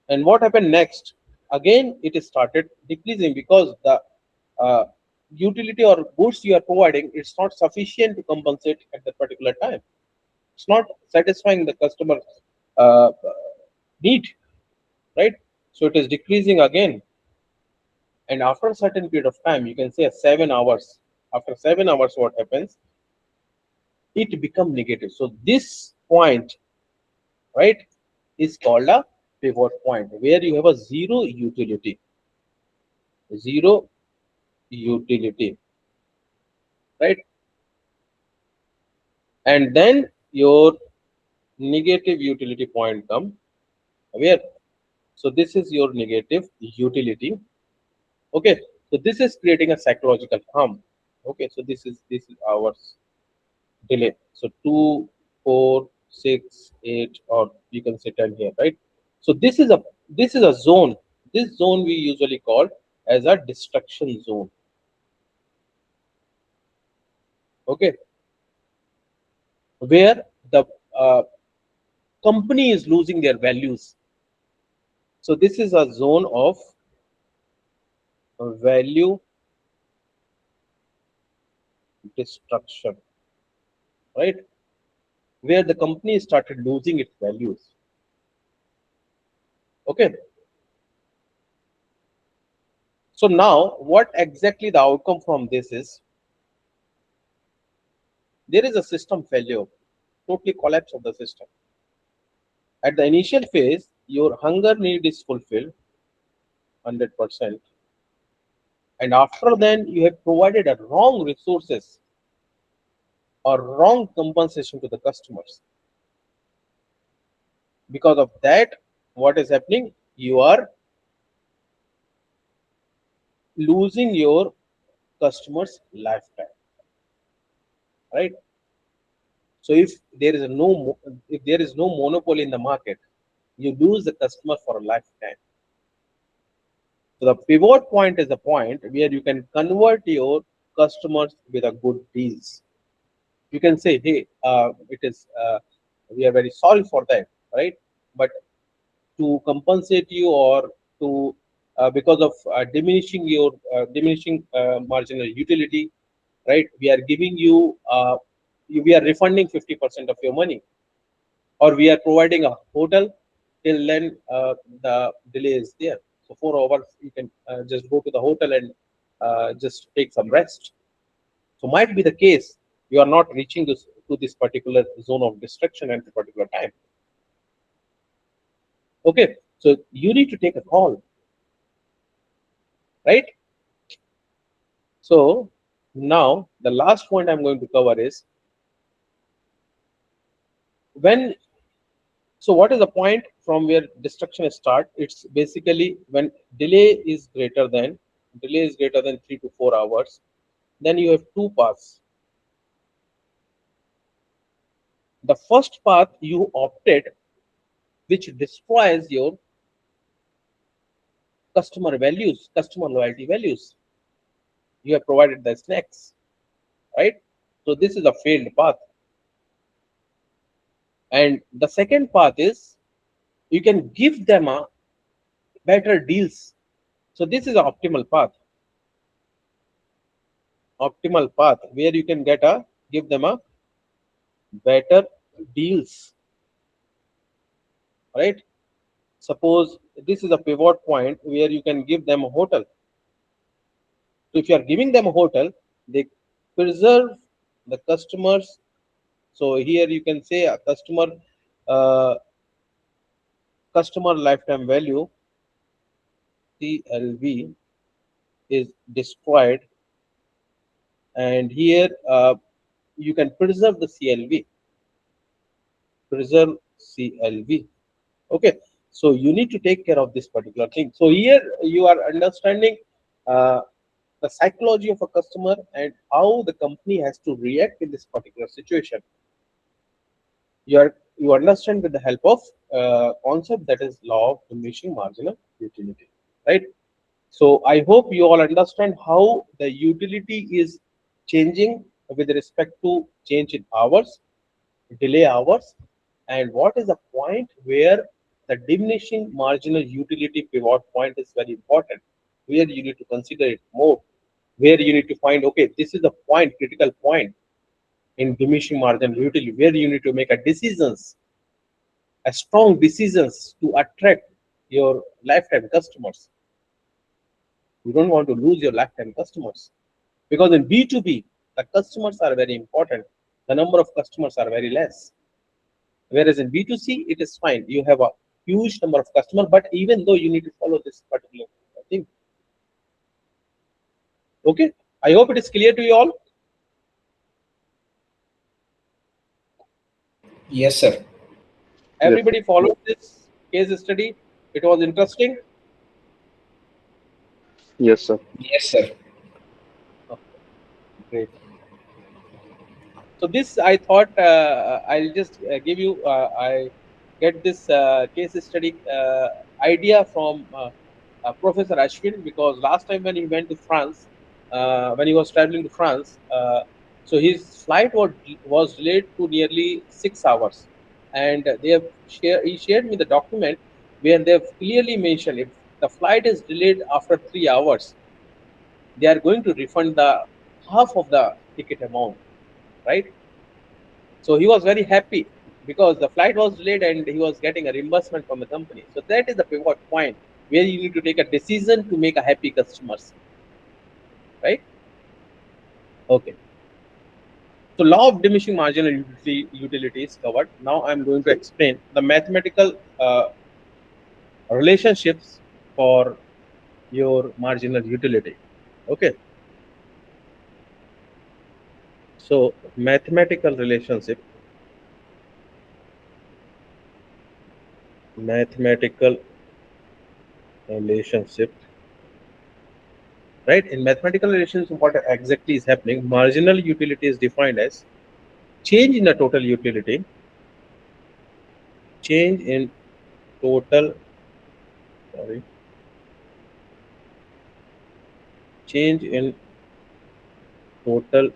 And what happened next? Again, it is started decreasing because the uh, utility or goods you are providing, it's not sufficient to compensate at that particular time. It's not satisfying the customer uh, need, right? So it is decreasing again. And after a certain period of time, you can say 7 hours. After 7 hours, what happens? It become negative. So this point, right, is called a pivot point, where you have a zero utility, right? And then your negative utility point come where? So this is your negative utility. Okay, so this is creating a psychological harm. Okay, so this is our delay. So 2, 4, 6, 8, or you can say 10 here, right? So this is a zone. This zone we usually call as a destruction zone. Okay, where the uh, company is losing their values. So this is a zone of value destruction, right? Where the company started losing its values. Okay. So now what exactly the outcome from this is? There is a system failure, totally collapse of the system. At the initial phase, your hunger need is fulfilled 100%. And after then, you have provided a wrong resources or wrong compensation to the customers. Because of that, what is happening? You are losing your customers' lifetime, right? So if there is no monopoly in the market, you lose the customer for a lifetime. So the pivot point is the point where you can convert your customers with a good deals. You can say, hey, it is we are very sorry for that, right? But to compensate you, or to because of diminishing marginal utility, right? We are giving you we are refunding 50% of your money, or we are providing a hotel till then the delay is there. So 4 hours you can just go to the hotel and just take some rest. So might be the case you are not reaching this to this particular zone of destruction at a particular time. Okay, so you need to take a call, right? So now the last point I'm going to cover is when. So what is the point from where destruction start? It's basically when delay is greater than 3 to 4 hours. Then you have two paths. The first path you opted, which destroys your customer values, customer loyalty values. You have provided the snacks, right? So this is a failed path. And the second path is you can give them a better deals. So this is an optimal path where you can give them a better deals, right? Suppose this is a pivot point where you can give them a hotel. So if you are giving them a hotel, they preserve the customers. So here you can say a uh, customer lifetime value CLV is destroyed, and here you can preserve the CLV, preserve CLV. Okay, so you need to take care of this particular thing. So here you are understanding uh, the psychology of a customer and how the company has to react in this particular situation. You understand with the help of concept that is law of diminishing marginal utility, right? So I hope you all understand how the utility is changing with respect to change in hours, delay hours, and what is the point where the diminishing marginal utility pivot point is very important, where you need to consider it more, where you need to find, okay, this is the point, critical point in diminishing marginal utility, where you need to make a decisions, a strong decisions to attract your lifetime customers. You don't want to lose your lifetime customers, because in B2B, the customers are very important. The number of customers are very less. Whereas in B2C, it is fine. You have a huge number of customers, but even though you need to follow this particular thing. Okay. I hope it is clear to you all. Yes, sir. Yes. Everybody followed this case study. It was interesting. Yes, sir. Yes, sir. Okay, great. So this I thought I'll just give you. I get this case study idea from Professor Ashwin, because last time when he went to France, when he was traveling to France, so his flight was delayed to nearly 6 hours, and he shared me the document where they have clearly mentioned if the flight is delayed after 3 hours, they are going to refund the half of the ticket amount, right? So he was very happy because the flight was delayed and he was getting a reimbursement from the company. So that is the pivot point where you need to take a decision to make a happy customers, right? Okay. So law of diminishing marginal utility is covered. Now I'm going to explain the mathematical relationships for your marginal utility. Okay. So mathematical relationship, right? In mathematical relationship, what exactly is happening? Marginal utility is defined as change in the total utility, change in total, sorry, change in total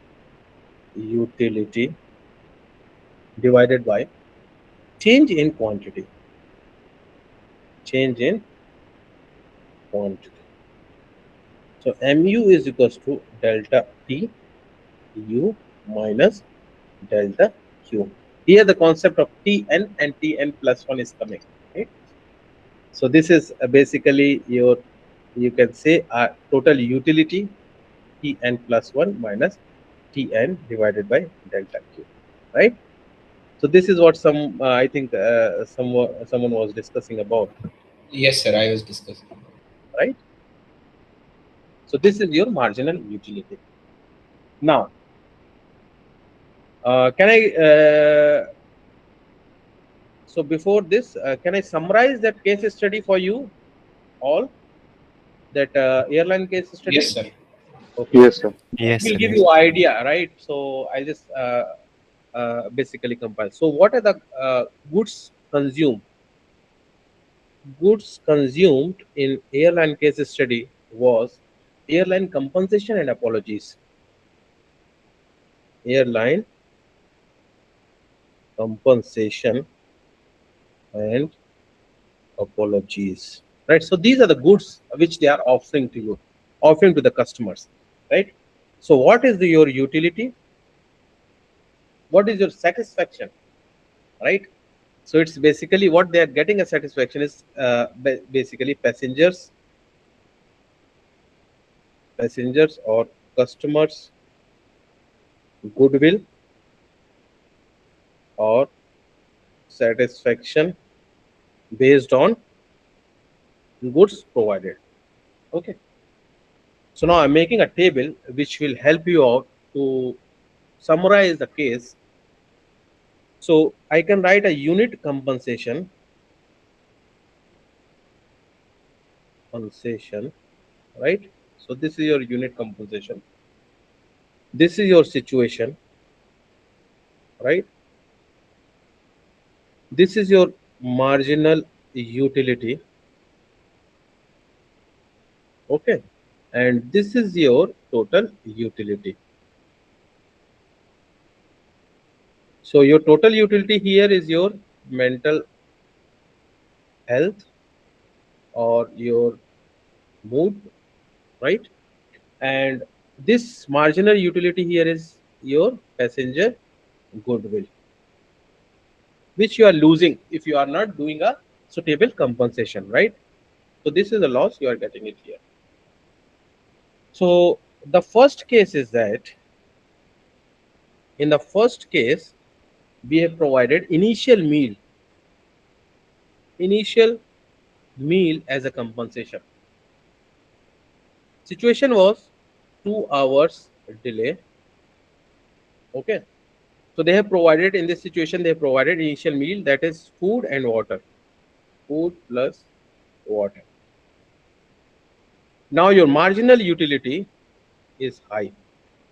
utility divided by change in quantity. Change in quantity. So mu is equals to delta T U minus delta Q. Here the concept of Tn and Tn plus 1 is coming. Right? So this is basically your, you can say, total utility Tn plus 1 minus Tn divided by delta Q. Right? So this is what some I think someone was discussing about. Yes, sir. I was discussing. Right? So this is your marginal utility. Now, can I? So before this, can I summarize that case study for you all? That airline case study. Yes, sir. Okay. Yes, sir. It Yes, will sir. give Yes. you idea, right? So I just basically compile. So what are the goods consumed? Goods consumed in airline case study was airline compensation and apologies. Airline compensation and apologies. Right. So these are the goods which they are offering to you, offering to the customers. Right. So what is your utility? What is your satisfaction? Right. So it's basically what they are getting a satisfaction is basically passengers or customers goodwill or satisfaction based on goods provided. Okay. So now I'm making a table which will help you out to summarize the case. So I can write a unit compensation, right? So this is your unit compensation. This is your situation, right? This is your marginal utility, okay? And this is your total utility. So your total utility here is your mental health or your mood, right? And this marginal utility here is your passenger goodwill, which you are losing if you are not doing a suitable compensation, right? So this is a loss you are getting it here. So the first case is that in the first case we have provided initial meal as a compensation. Situation was 2 hours delay. Okay. So they have provided, in this situation they have provided initial meal, that is food and water. Food plus water. Now your marginal utility is high.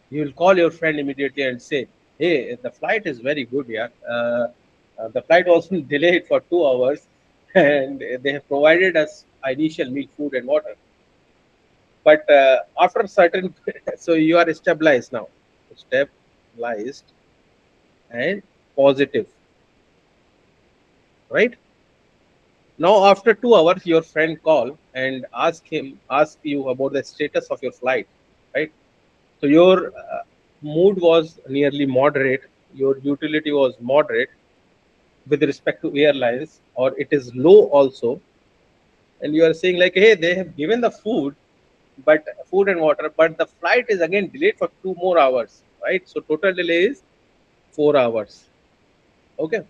You will call your friend immediately and say, hey, the flight is very good, yeah. The flight was delayed for 2 hours and they have provided us initial meal, food and water. But after certain, so you are stabilized now, stabilized and positive, right? Now after 2 hours, your friend call and ask you about the status of your flight, right? So your mood was nearly moderate, your utility was moderate with respect to airlines, or it is low also, and you are saying like, hey, they have given the food and water, but the flight is again delayed for 2 more hours, right? So total delay is 4 hours. Okay.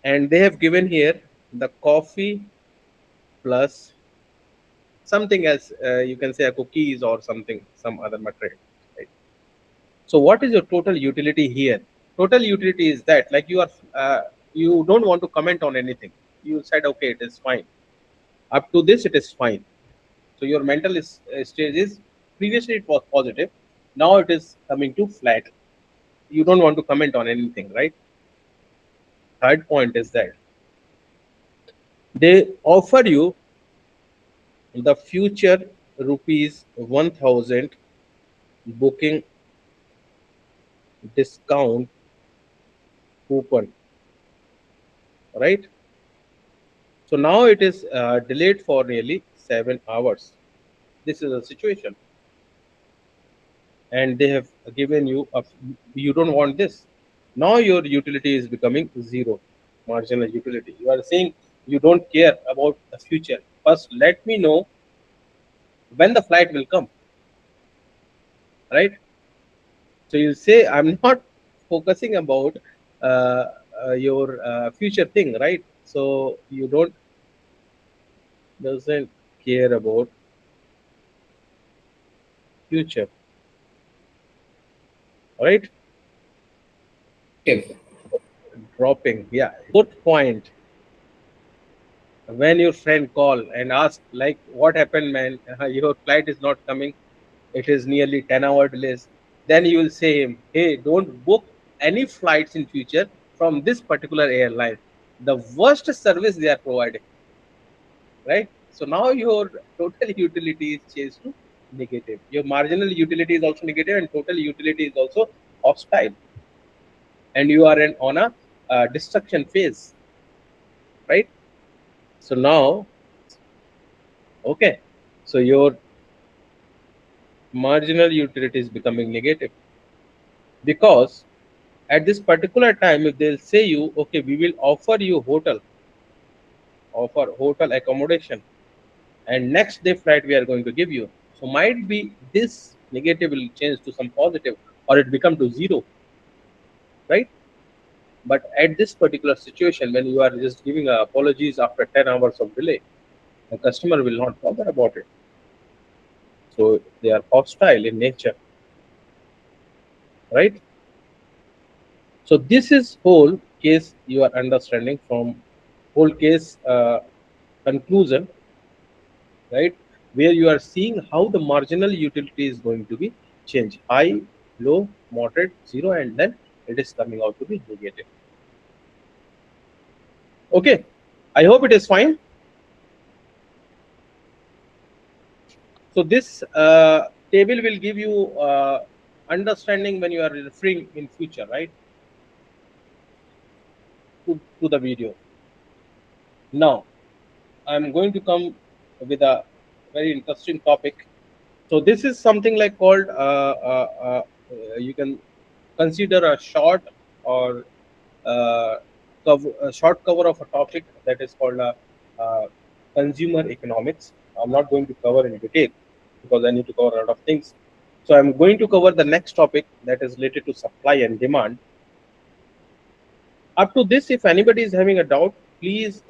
And they have given here the coffee plus something else, you can say a cookies or something, some other material, right? So what is your total utility here? Total utility is that, like, you don't want to comment on anything. You said okay, it is fine. Up to this it is fine. So your mental stage is, previously it was positive, now it is coming to flat. You don't want to comment on anything, right? Third point is that they offer you the future rupees 1000 booking discount open, right? So now it is delayed for nearly 7 hours. This is a situation, and they have given you a, you don't want this. Now your utility is becoming zero, marginal utility. You are saying you don't care about the future. First, let me know when the flight will come, right? So you say I'm not focusing about your future thing, right? So you don't doesn't care about future, right? Negative. Dropping, yeah. Fourth point, when your friend call and ask like what happened, man, your flight is not coming, it is nearly 10-hour delays, then you will say him, hey, don't book any flights in future from this particular airline. The worst service they are providing, right? So now your total utility is changed to negative. Your marginal utility is also negative and total utility is also hostile, and you are on a destruction phase, right? So now, okay, so your marginal utility is becoming negative because at this particular time, if they'll say you, okay, we will offer hotel accommodation, and next day flight we are going to give you. So might be this negative will change to some positive, or it become to zero, right? But at this particular situation, when you are just giving apologies after 10 hours of delay, the customer will not bother about it. So they are hostile in nature, right? So this is whole case you are understanding from whole case conclusion, right? Where you are seeing how the marginal utility is going to be changed: high, low, moderate, zero, and then it is coming out to be negative. Okay, I hope it is fine. So this table will give you understanding when you are referring in future, right? To the video. Now I'm going to come with a very interesting topic. So this is something like called you can consider a short or a short cover of a topic that is called uh, consumer economics. I'm not going to cover in detail because I need to cover a lot of things. So I'm going to cover the next topic that is related to supply and demand. Up to this, if anybody is having a doubt, please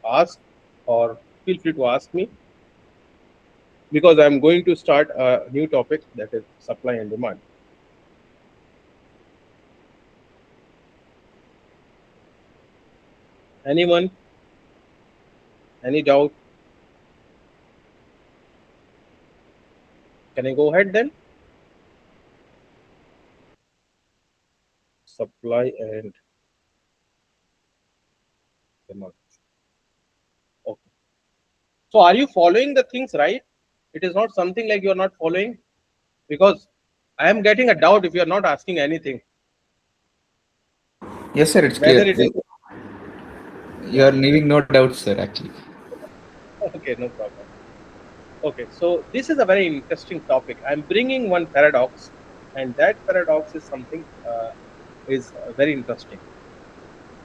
ask or feel free to ask me, because I'm going to start a new topic that is supply and demand. Anyone? Any doubt? Can I go ahead then? Supply and demand. Okay. So are you following the things right? It is not something like you are not following, because I am getting a doubt if you are not asking anything. Yes, sir, it's Whether clear. it is, You yeah. are leaving no doubts, sir, actually. Okay, no problem. Okay, so this is a very interesting topic. I'm bringing one paradox, and that paradox is something is very interesting.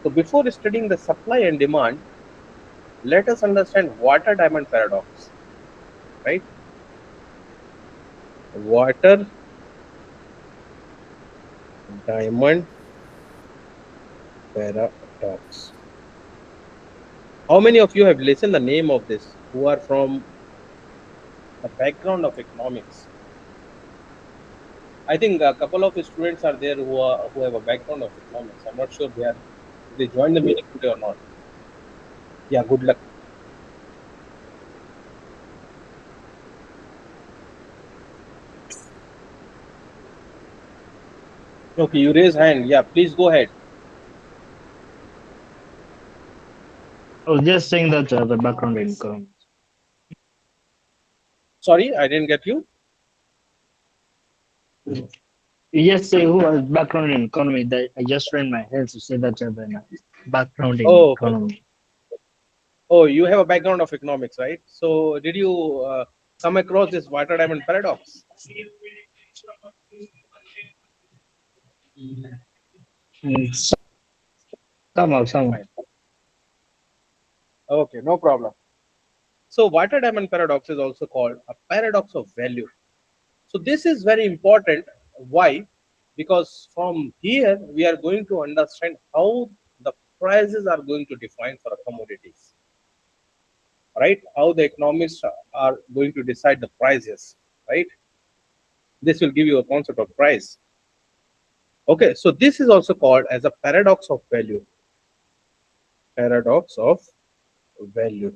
So before studying the supply and demand, let us understand water diamond paradox, right? Water diamond paradox. How many of you have listened the name of this who are from the background of economics? I think a couple of students are there who have a background of economics. I'm not sure they joined the meeting today or not. Yeah, good luck. Okay, you raise hand. Yeah, please go ahead. I was just saying that the background income. Sorry, I didn't get you. You just say who has background in economy. That I just raised my hand to say that you have a background in Oh, okay. economy. Oh, you have a background of economics, right? So did you come across this water diamond paradox? Somehow. Fine. Okay, no problem. So water diamond paradox is also called a paradox of value. So this is very important. Why? Because from here we are going to understand how the prices are going to define for commodities, right? How the economists are going to decide the prices, right? This will give you a concept of price. Okay, so this is also called as a paradox of value. Paradox of value.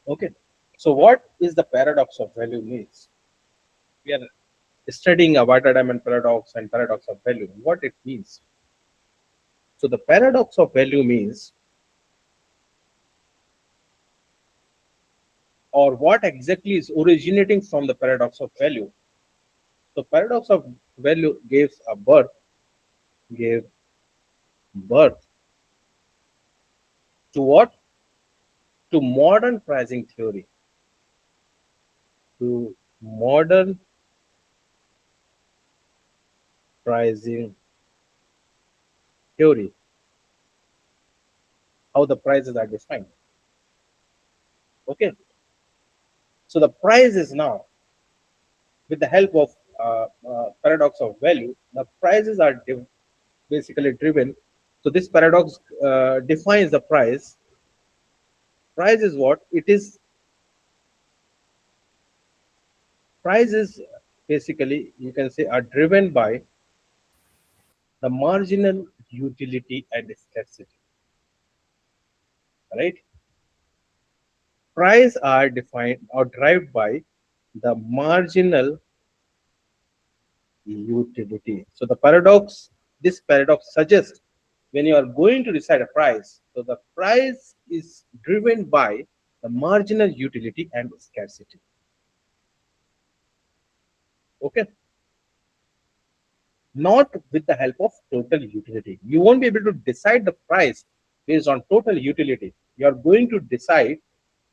Okay, so what is the paradox of value means? We are studying a water diamond paradox and paradox of value. What it means? So the paradox of value means, or what exactly is originating from the paradox of value. So paradox of value gave birth to what? To modern pricing theory. To modern pricing theory. How the prices are defined. Okay. So the price is now, with the help of paradox of value, the prices are basically driven. So this paradox defines the price. Price is what? It is prices basically you can say are driven by the marginal utility and scarcity, right? Price are defined or derived by the marginal utility. So the paradox, this paradox suggests when you are going to decide a price, so the price is driven by the marginal utility and scarcity. Okay, not with the help of total utility. You won't be able to decide the price based on total utility. You are going to decide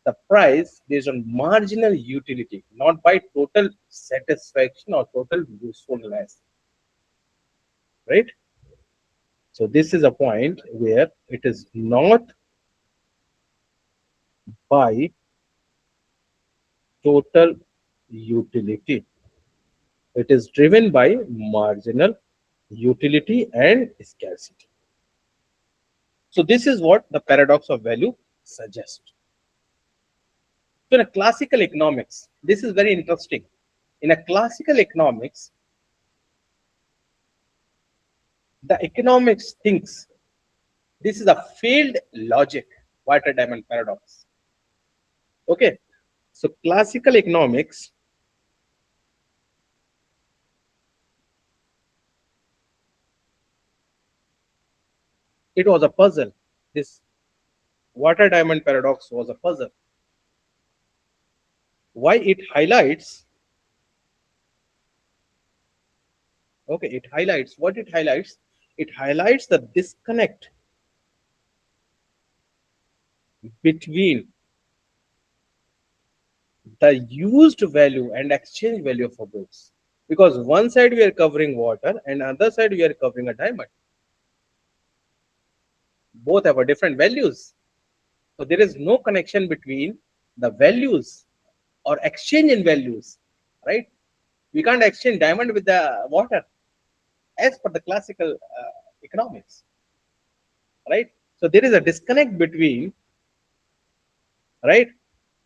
the price based on marginal utility, not by total satisfaction or total usefulness, right? So this is a point where it is not by total utility. It is driven by marginal utility and scarcity. So this is what the paradox of value suggests. So in a classical economics, this is very interesting. In a classical economics, the economics thinks this is a failed logic, water diamond paradox. Okay, so classical economics, it was a puzzle. This water diamond paradox was a puzzle. Why it highlights? Okay, it highlights what it highlights. It highlights the disconnect between the used value and exchange value for goods. Because one side we are covering water and other side we are covering a diamond. Both have a different values. So there is no connection between the values or exchange in values, right? We can't exchange diamond with the water as per the classical economics, right? So there is a disconnect between, right,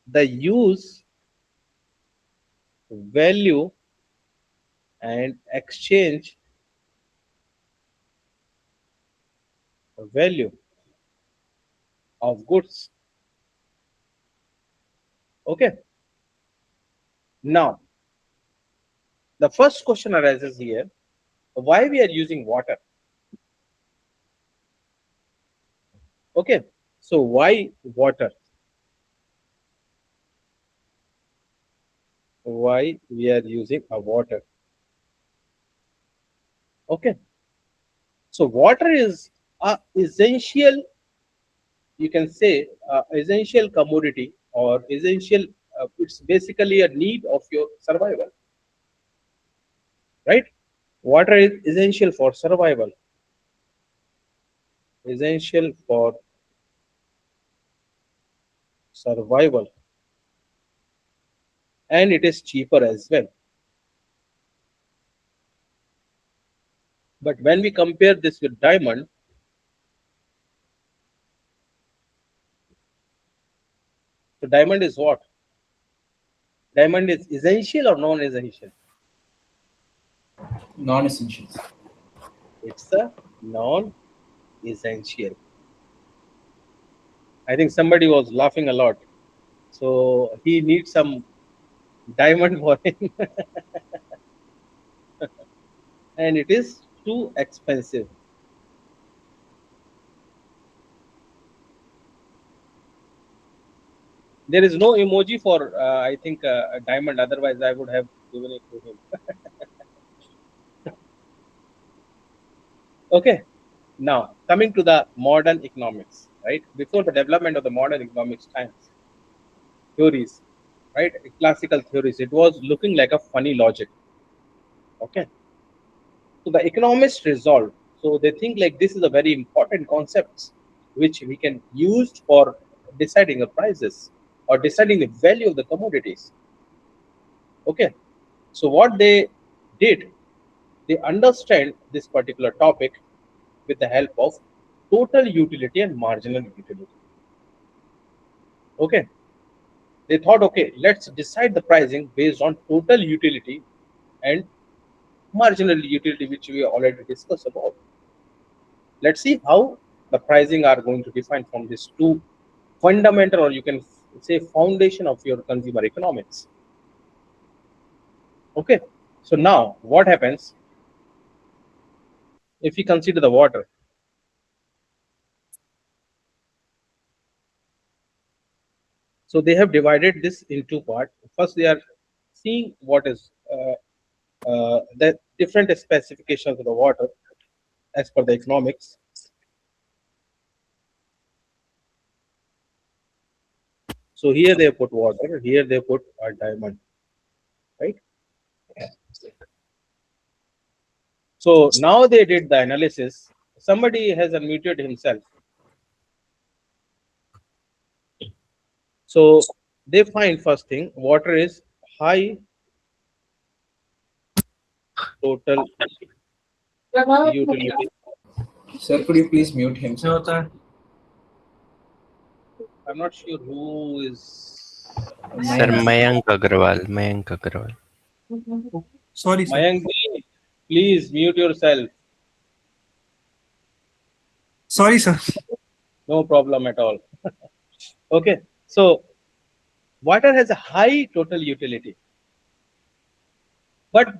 the use value and exchange value of goods. Okay. Now, the first question arises here: why we are using water? Okay. So why water? why we are using a water. Okay. So water is a essential, you can say, essential commodity or essential. It's basically a need of your survival, right? Water is essential for survival, essential for survival, and it is cheaper as well. But when we compare this with diamond, so diamond is what? Diamond is essential or non-essential? Non-essentials. It's a non-essential. I think somebody was laughing a lot. So he needs some diamond for him, and it is too expensive. There is no emoji for, I think, a diamond. Otherwise, I would have given it to him. Okay. Now, coming to the modern economics, right? Before the development of the modern economics times, theories, right? Classical theories, it was looking like a funny logic. Okay. So the economists resolved. So they think like this is a very important concept which we can use for deciding the prices or deciding the value of the commodities. Okay. So what they did, they understand this particular topic with the help of total utility and marginal utility. Okay. They thought, okay, let's decide the pricing based on total utility and marginal utility, which we already discussed about. Let's see how the pricing are going to define from these two fundamental, or you can say foundation of your consumer economics. Okay. So now what happens if we consider the water? So they have divided this in two parts. First, they are seeing what is the different specifications of the water as per the economics. So here they put water, here they put a diamond, right? So now they did the analysis. Somebody has unmuted himself. So they find first thing, water is high total utility. Sir, could you please mute him, sir? I'm not sure who is. Sir, Mayank Agrawal. Mayank Agrawal. Sorry, sir. Mayank, please mute yourself. Sorry, sir. No problem at all. Okay, so water has a high total utility, but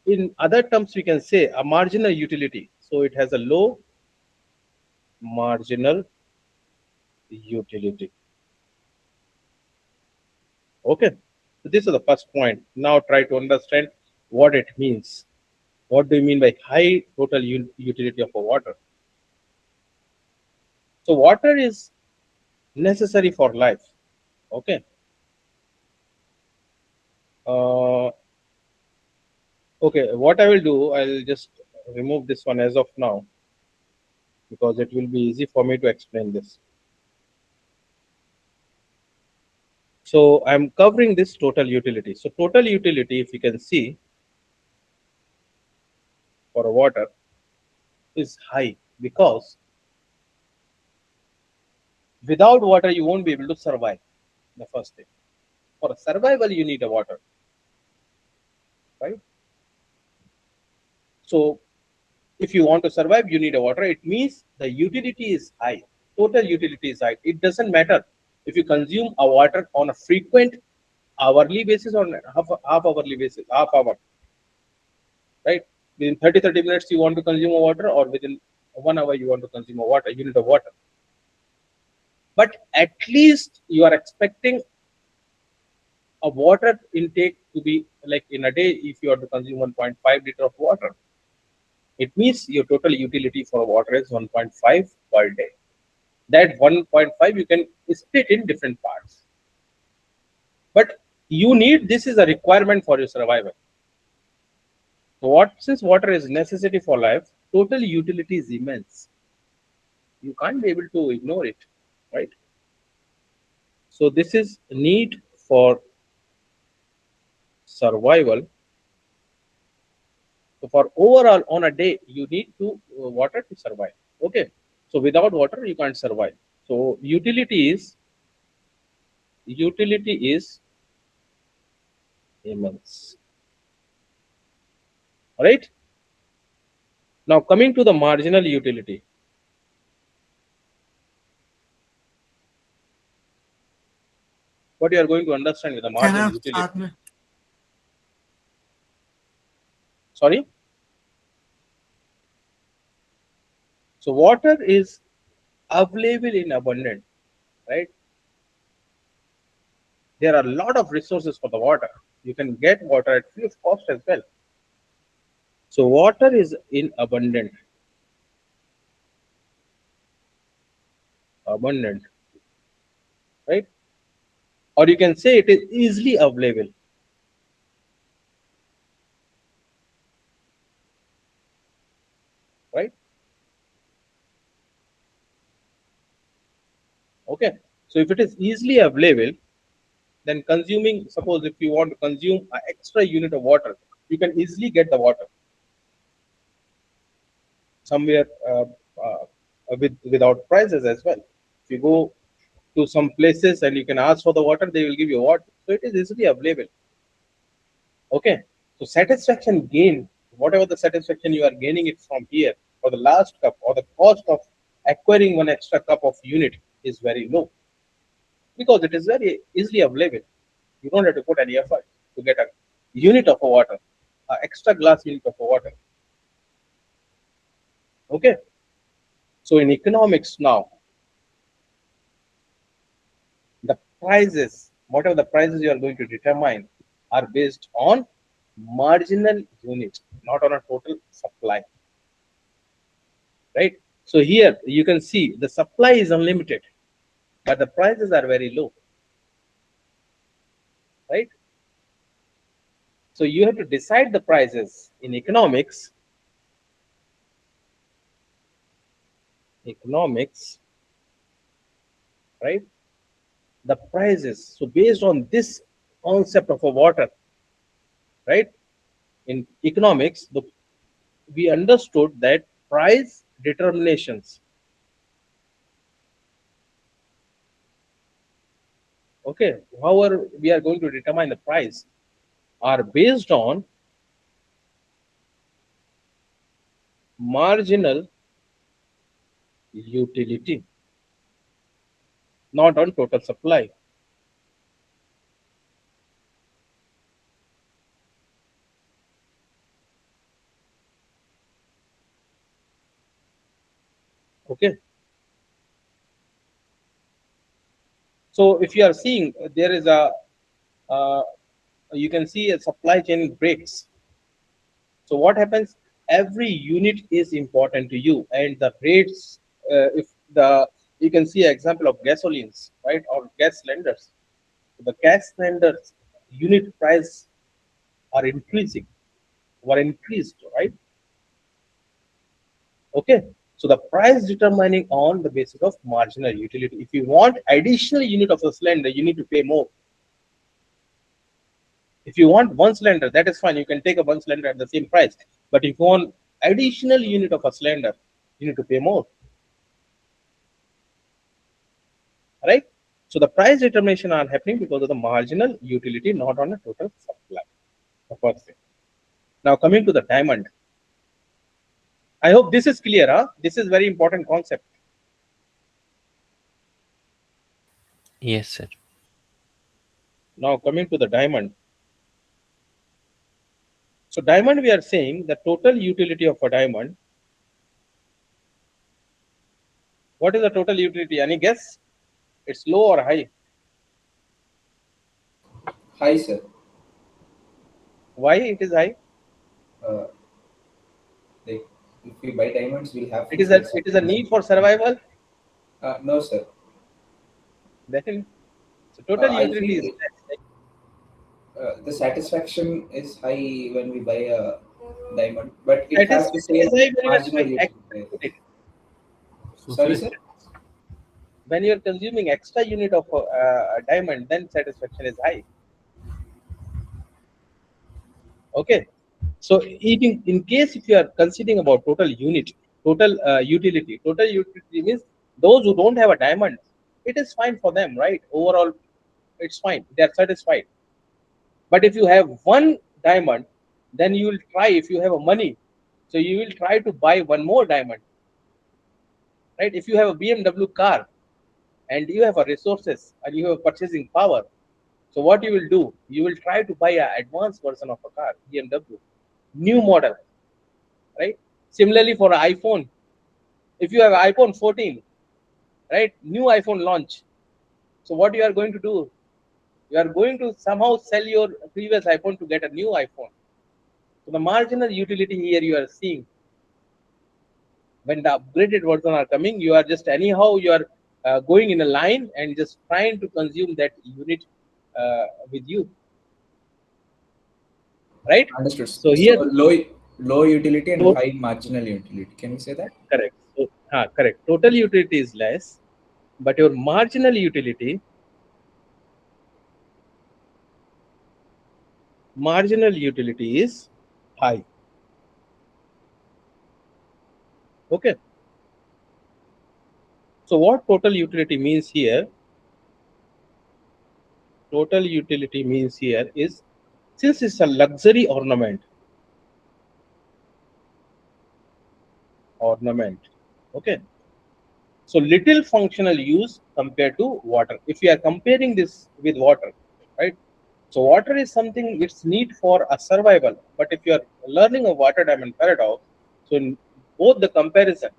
in other terms we can say a marginal utility. So it has a low marginal utility. Okay, so this is the first point. Now try to understand what it means. What do you mean by high total utility of a water? So water is necessary for life. Okay. Okay, what I will do, I'll just remove this one as of now because it will be easy for me to explain this. So I'm covering this total utility. So total utility, if you can see, for a water is high because without water you won't be able to survive. The first thing, for survival you need a water, right? So if you want to survive, you need a water. It means the utility is high. Total utility is high. It doesn't matter if you consume a water on a frequent hourly basis or half hourly basis, half hour, right? Within 30 minutes you want to consume a water, or within 1 hour you want to consume a water, you need a water. But at least you are expecting a water intake to be like in a day, if you are to consume 1.5 liter of water, it means your total utility for water is 1.5 per day. That 1.5 you can split in different parts. But you need, this is a requirement for your survival. Since water is necessity for life, total utility is immense. You can't be able to ignore it, right? So this is need for survival. So for overall on a day, you need to water to survive. Okay. So without water, you can't survive. So utility is immense. Right. Now coming to the marginal utility. What you are going to understand with the Can marginal I utility? start with? Sorry. So water is available in abundance, right? There are a lot of resources for the water. You can get water at free of cost as well. So water is in abundant, right? Or you can say it is easily available, right? Okay. So if it is easily available, then consuming, suppose if you want to consume an extra unit of water, you can easily get the water somewhere without prices as well. If you go to some places and you can ask for the water, they will give you water. So it is easily available. Okay. So satisfaction gain, whatever the satisfaction you are gaining it from here, for the last cup or the cost of acquiring one extra cup of unit is very low because it is very easily available. You don't have to put any effort to get a unit of a water, an extra glass unit of a water. Okay. So in economics now, the prices, whatever the prices you are going to determine, are based on marginal unit, not on a total supply. Right? So here you can see the supply is unlimited, but the prices are very low. Right? So you have to decide the prices in economics. Right? The prices. So based on this concept of a water, right? In economics, we understood that price determinations, okay, however we are going to determine the price, are based on marginal utility, not on total supply. Okay. So if you are seeing, there is a you can see a supply chain breaks. So what happens? Every unit is important to you, and the rates. If the you can see an example of gasolines, right, or gas cylinders. The gas cylinders unit price are increasing, were increased, right? Okay. So the price determining on the basis of marginal utility. If you want additional unit of a cylinder, you need to pay more. If you want one cylinder, that is fine. You can take a one cylinder at the same price. But if you want additional unit of a cylinder, you need to pay more. Right? So the price determination are happening because of the marginal utility, not on a total supply. The first thing. Now coming to the diamond. I hope this is clear. Huh? This is very important concept. Yes, sir. Now coming to the diamond. So diamond, we are saying the total utility of a diamond. What is the total utility? Any guess? It's low or high? high, sir. Why it is high? Uh, like if we buy diamonds, we'll have It to is a pay it is a something. need for survival. No, sir. Then so total I utility is feel less. the satisfaction is high when we buy a diamond, but it has the Satisfaction is same high when you are marginal doing extra utility. unit. Sorry, sir. When you are consuming extra unit of a diamond, then satisfaction is high. Okay. So in case if you are considering about total utility means those who don't have a diamond, it is fine for them, right? Overall, it's fine. They are satisfied. But if you have one diamond, then you will try, if you have a money, so you will try to buy one more diamond, right? If you have a BMW car and you have a resources and you have purchasing power, so what you will do, you will try to buy an advanced version of a car, BMW, new model, right? Similarly for an iPhone, if you have iPhone 14, right, new iPhone launch, so what you are going to do, you are going to somehow sell your previous iPhone to get a new iPhone. So the marginal utility here you are seeing, when the upgraded version are coming, you are just anyhow you are going in a line and just trying to consume that unit with you, right? Understood. So So here, low utility and to- high marginal utility. Can we say that? correct. So, correct. Total utility is less, but your marginal utility is high. Okay. So what total utility means here? Total utility means here is, since it's a luxury ornament. Okay. So little functional use compared to water. If you are comparing this with water, right? So water is something which need for a survival. But if you are learning a water diamond paradox, so in both the comparison,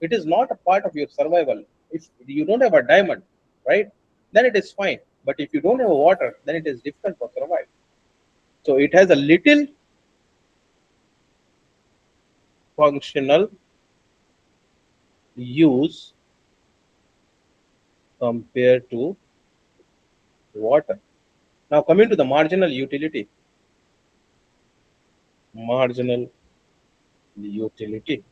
it is not a part of your survival. If you don't have a diamond, right, then it is fine. But if you don't have a water, then it is difficult for survival. So it has a little functional use compared to water. Now coming to the marginal utility. Marginal utility.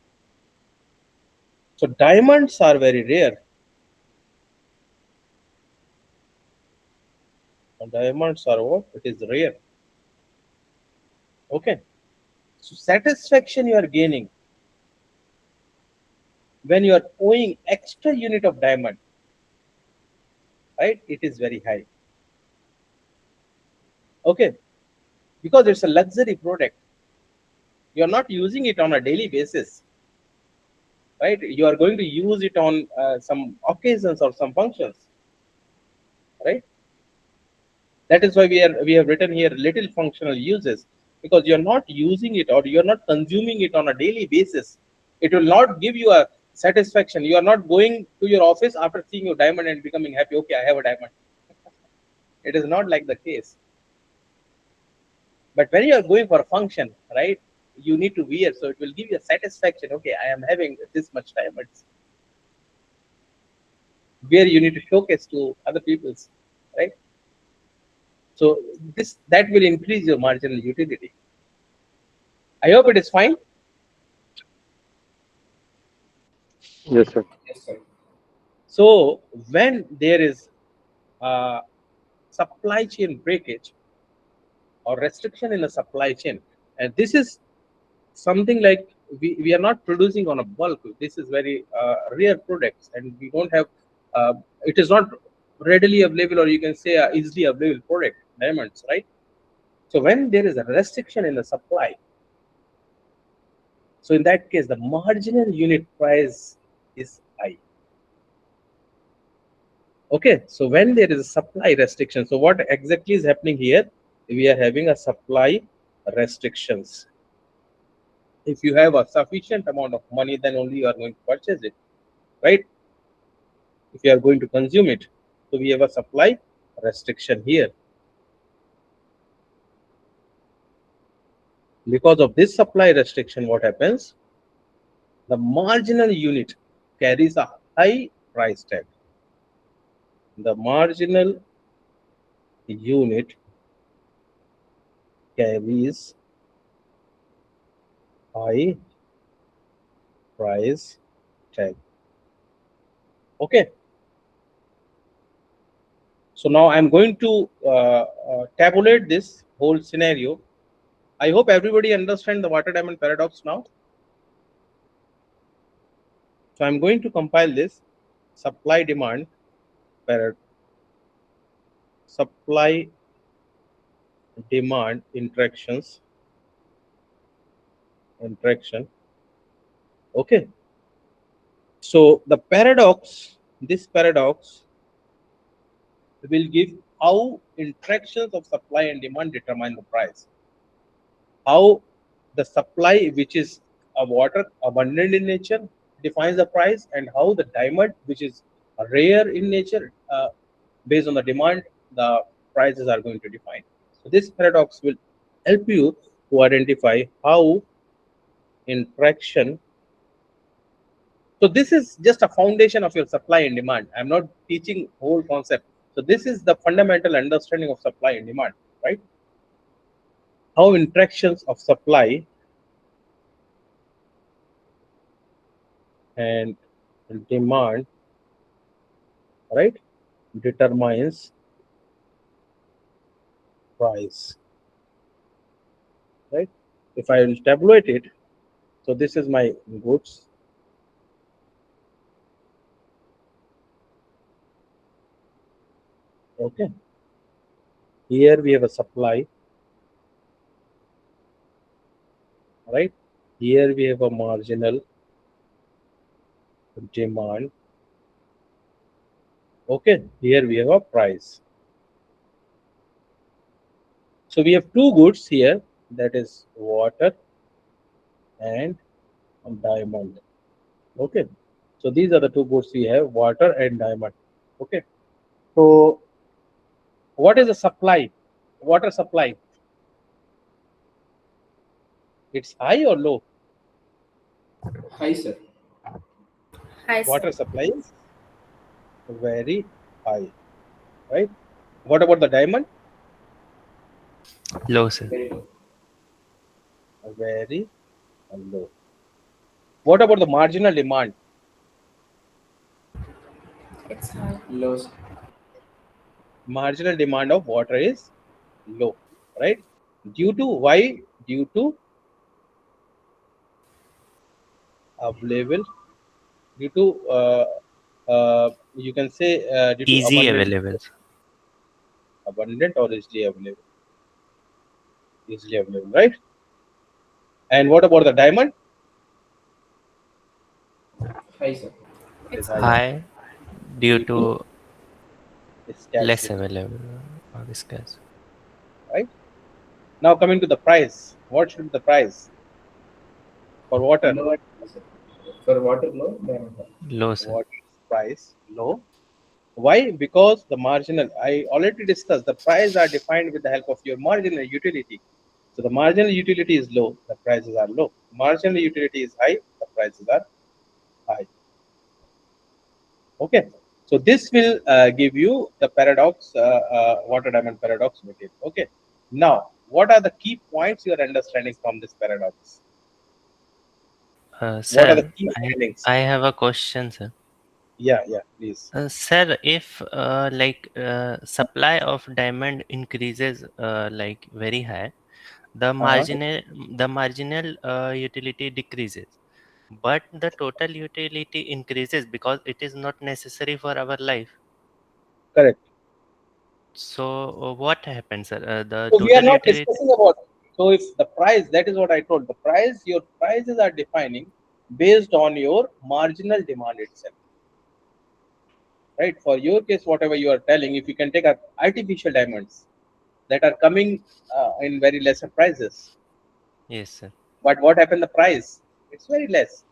So diamonds are very rare. Diamonds are what? It is rare. Okay. So satisfaction you are gaining when you are owing extra unit of diamond, right? It is very high. Okay. Because it's a luxury product. You are not using it on a daily basis, right? You are going to use it on some occasions or some functions, right? That is why we have written here little functional uses, because you're not using it or you're not consuming it on a daily basis. It will not give you a satisfaction. You are not going to your office after seeing your diamond and becoming happy. Okay, I have a diamond. It is not like the case. But when you are going for a function, right, you need to wear, so it will give you a satisfaction. Okay, I am having this much diamonds. Where you need to showcase to other people's, right? So this that will increase your marginal utility. I hope it is fine. Yes, sir. Yes, sir. So when there is supply chain breakage or restriction in a supply chain, and this is something like we are not producing on a bulk. This is very rare products, and we don't have. It is not readily available, or you can say easily available product, diamonds, right? So when there is a restriction in the supply, so in that case, the marginal unit price is high. Okay, so when there is a supply restriction, so what exactly is happening here? We are having a supply restrictions. If you have a sufficient amount of money, then only you are going to purchase it, right? If you are going to consume it. So we have a supply restriction here. Because of this supply restriction, what happens? The marginal unit carries a high price tag. The marginal unit carries high price tag. Okay. So now I'm going to tabulate this whole scenario. I hope everybody understand the water diamond paradox now. So I'm going to compile this supply demand supply demand interaction. Okay. So the paradox, this paradox will give how interactions of supply and demand determine the price. How the supply, which is a water abundant in nature, defines the price, and how the diamond, which is rare in nature, based on the demand, the prices are going to define. So this paradox will help you to identify how interaction. So this is just a foundation of your supply and demand. I'm not teaching whole concept. So this is the fundamental understanding of supply and demand, right? How interactions of supply and demand, right, determines price, right? If I will tabulate it, so this is my goods. Okay. Here we have a supply, right? Here we have a marginal demand. Okay. Here we have a price. So we have two goods here, that is water and diamond. Okay. So these are the two goods we have, water and diamond. Okay. So what is the supply? Water supply. It's high or low? Hi, sir. Hi, sir. Water supply is very high, right? What about the diamond? Low, sir. Very low. Very low. What about the marginal demand? It's high. Low, sir. Marginal demand of water is low, right? Due to why? Due to available, due to you can say due to Easy available. abundant or easily available. Easily available, right? And what about the diamond? Hi, sir. It's High. High due to less Scarcity, available or scarce. right? Now coming to the price. What should be the price for water? Low, sir. For water, low, diamond high. Low, sir. Water price low. Why? Because the marginal, I already discussed, the price are defined with the help of your marginal utility. So the marginal utility is low, the prices are low. Marginal utility is high, the prices are high. Okay. So this will give you the paradox, water diamond paradox material. Okay. Now, what are the key points you are understanding from this paradox? What are the Sir, key findings? I have a question, sir. Yeah, please. Sir, if supply of diamond increases like very high, the marginal utility decreases, but the total utility increases because it is not necessary for our life. Correct. So what happens, sir? The So we are total not utility. discussing about. So if the price, that is what I told. The price, your prices are defining based on your marginal demand itself, right? For your case, whatever you are telling, if you can take artificial diamonds that are coming in very lesser prices, Yes, sir. but what happened? The price, it's very less.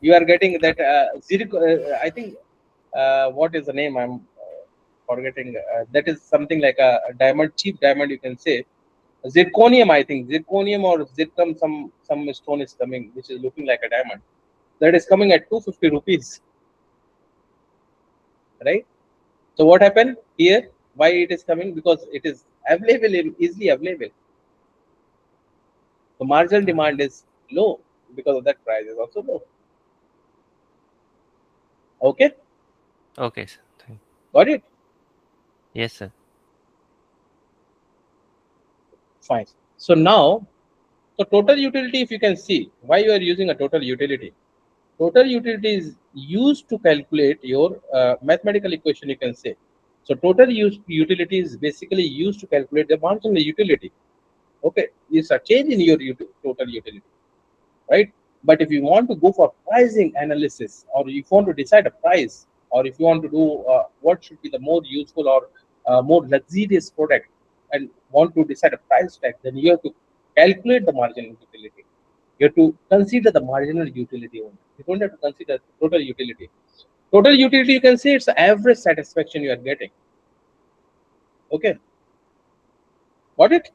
You are getting that zero. I think what is the name? I'm forgetting. That is something like a diamond, cheap diamond. You can say Zirconium, I think zirconium or zircon, some stone is coming, which is looking like a diamond. That is coming at 250 rupees, right? So what happened here? Why it is coming? Because it is available, easily available. The marginal demand is low, because of that price is also low. Okay, Okay, sir. Thank got it? Yes, sir. Fine. So now, so total utility, if you can see, why you are using a total utility. Total utility is used to calculate your mathematical equation, you can say. So total utility is basically used to calculate the marginal utility. Okay, it's a change in your total utility, right? But if you want to go for pricing analysis, or if you want to decide a price, or if you want to do what should be the more useful or more luxurious product, and want to decide a price tag, then you have to calculate the marginal utility. You have to consider the marginal utility only. You don't have to consider total utility. Total utility, you can say it's the average satisfaction you are getting. Okay, got it?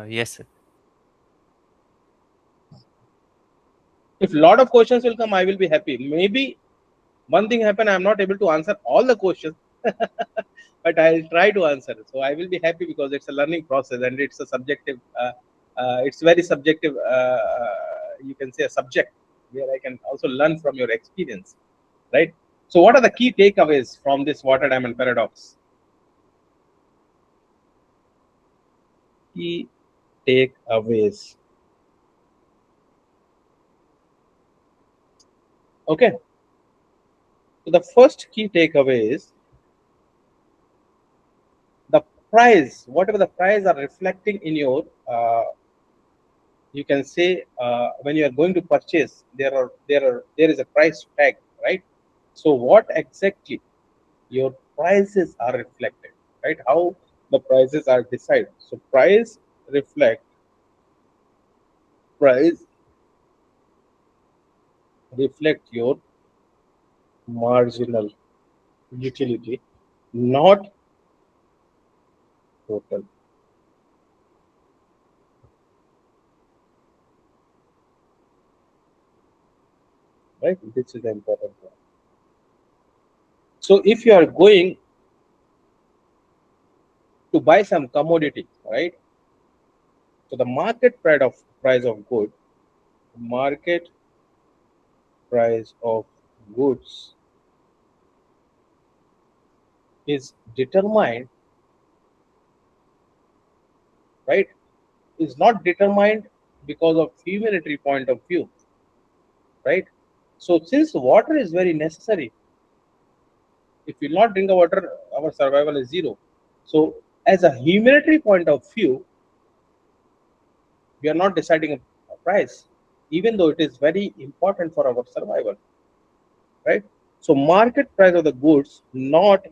Yes, sir. If a lot of questions will come, I will be happy. Maybe one thing happen, I'm not able to answer all the questions, but I'll try to answer. So I will be happy, because it's a learning process and it's a subjective. It's very subjective. You can say a subject where I can also learn from your experience, right? So what are the key takeaways from this water diamond paradox? Key takeaways. Okay. So the first key takeaway is the price, whatever the price are reflecting in your, you can say, when you are going to purchase, there is a price tag, right? So what exactly your prices are reflected, right? How the prices are decided. So price price reflect your marginal utility, not total. Right? This is the important one. So if you are going to buy some commodity, right? So the price of good, market price of goods is determined, right? Is not determined because of humanitarian point of view, right? So since water is very necessary, if we not drink the water, our survival is zero. So as a humanitarian point of view, we are not deciding a price, even though it is very important for our survival, right? So market price of the goods not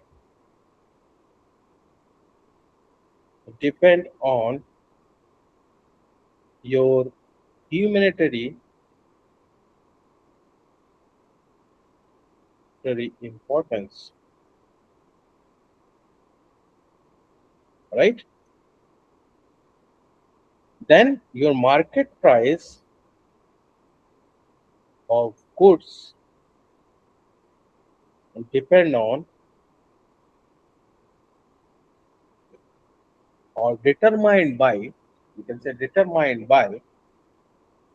depend on your humanitarian importance, right? Then your market price of goods depend on or determined by, you can say determined by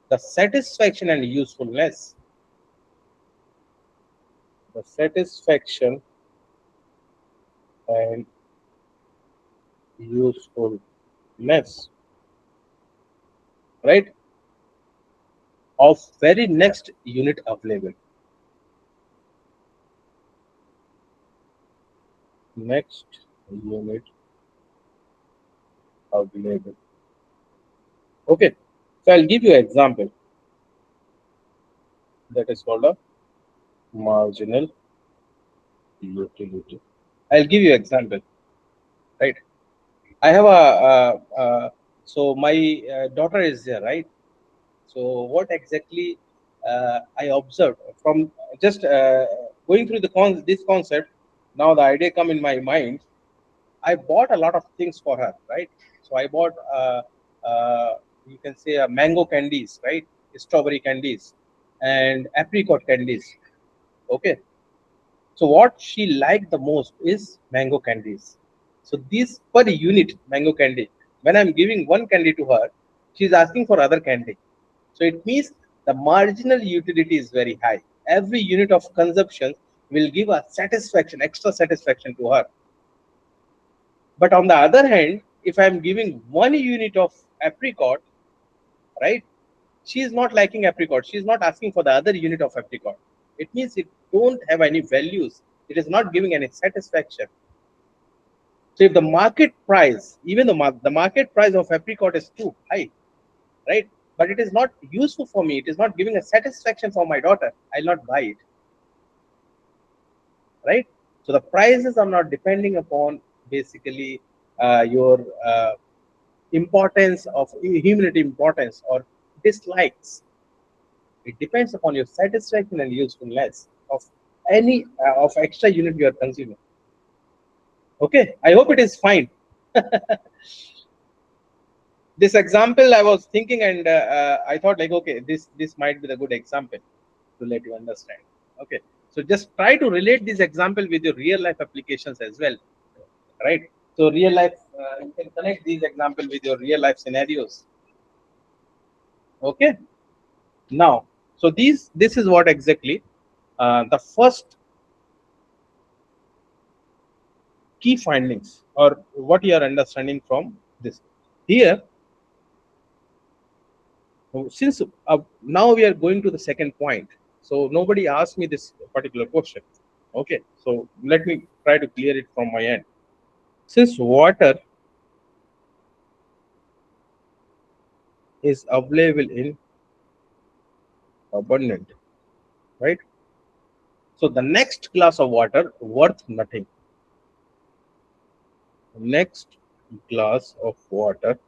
the satisfaction and usefulness. The satisfaction and usefulness, right? Of very next unit available. Next unit available. Okay. So I'll give you an example. That is called a marginal utility. I'll give you an example, right? I have so my daughter is there, right? So what exactly I observed from just going through this concept, now the idea come in my mind. I bought a lot of things for her, right? So I bought you can say mango candies, right? Strawberry candies and apricot candies. Okay. So what she liked the most is mango candies. So these per unit mango candy, when I'm giving one candy to her, she's asking for other candy. So it means the marginal utility is very high. Every unit of consumption will give a satisfaction, extra satisfaction to her. But on the other hand, if I'm giving 1 unit of apricot, right, she is not liking apricot. She is not asking for the other unit of apricot. It means it don't have any values. It is not giving any satisfaction. So if the market price, even the market price of apricot is too high, right? But it is not useful for me. It is not giving a satisfaction for my daughter. I'll not buy it, right? So the prices are not depending upon basically your importance of humanity importance or dislikes. It depends upon your satisfaction and usefulness of any of extra unit you are consuming. Okay, I hope it is fine. This example I was thinking, and I thought like, okay, this might be the good example to let you understand. Okay, so just try to relate this example with your real life applications as well, right? So real life, you can connect these example with your real life scenarios. Okay, now, so this is what exactly the first key findings or what you are understanding from this here. Since now we are going to the second point, so nobody asked me this particular question. Okay, so let me try to clear it from my end. Since water is available in abundant, right? So the next glass of water worth nothing. Next glass of water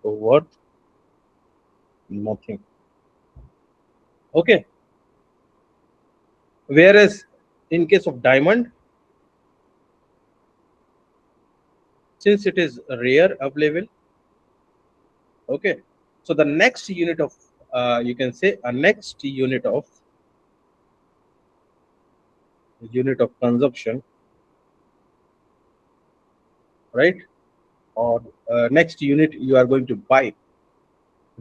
worth nothing. Okay. Whereas in case of diamond, since it is rare available, okay, so the next unit of you can say a next unit of consumption, right, or next unit you are going to buy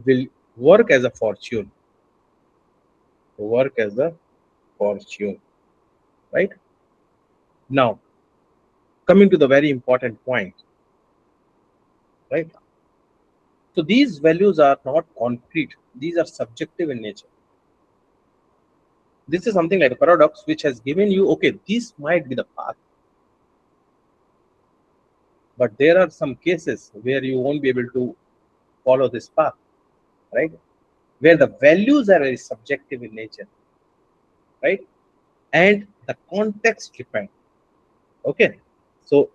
will work as a fortune, right? Now coming to the very important point, right? So these values are not concrete, these are subjective in nature. This is something like a paradox which has given you, okay, this might be the path, but there are some cases where you won't be able to follow this path, right, where the values are very subjective in nature, right, and the context depend. Okay, so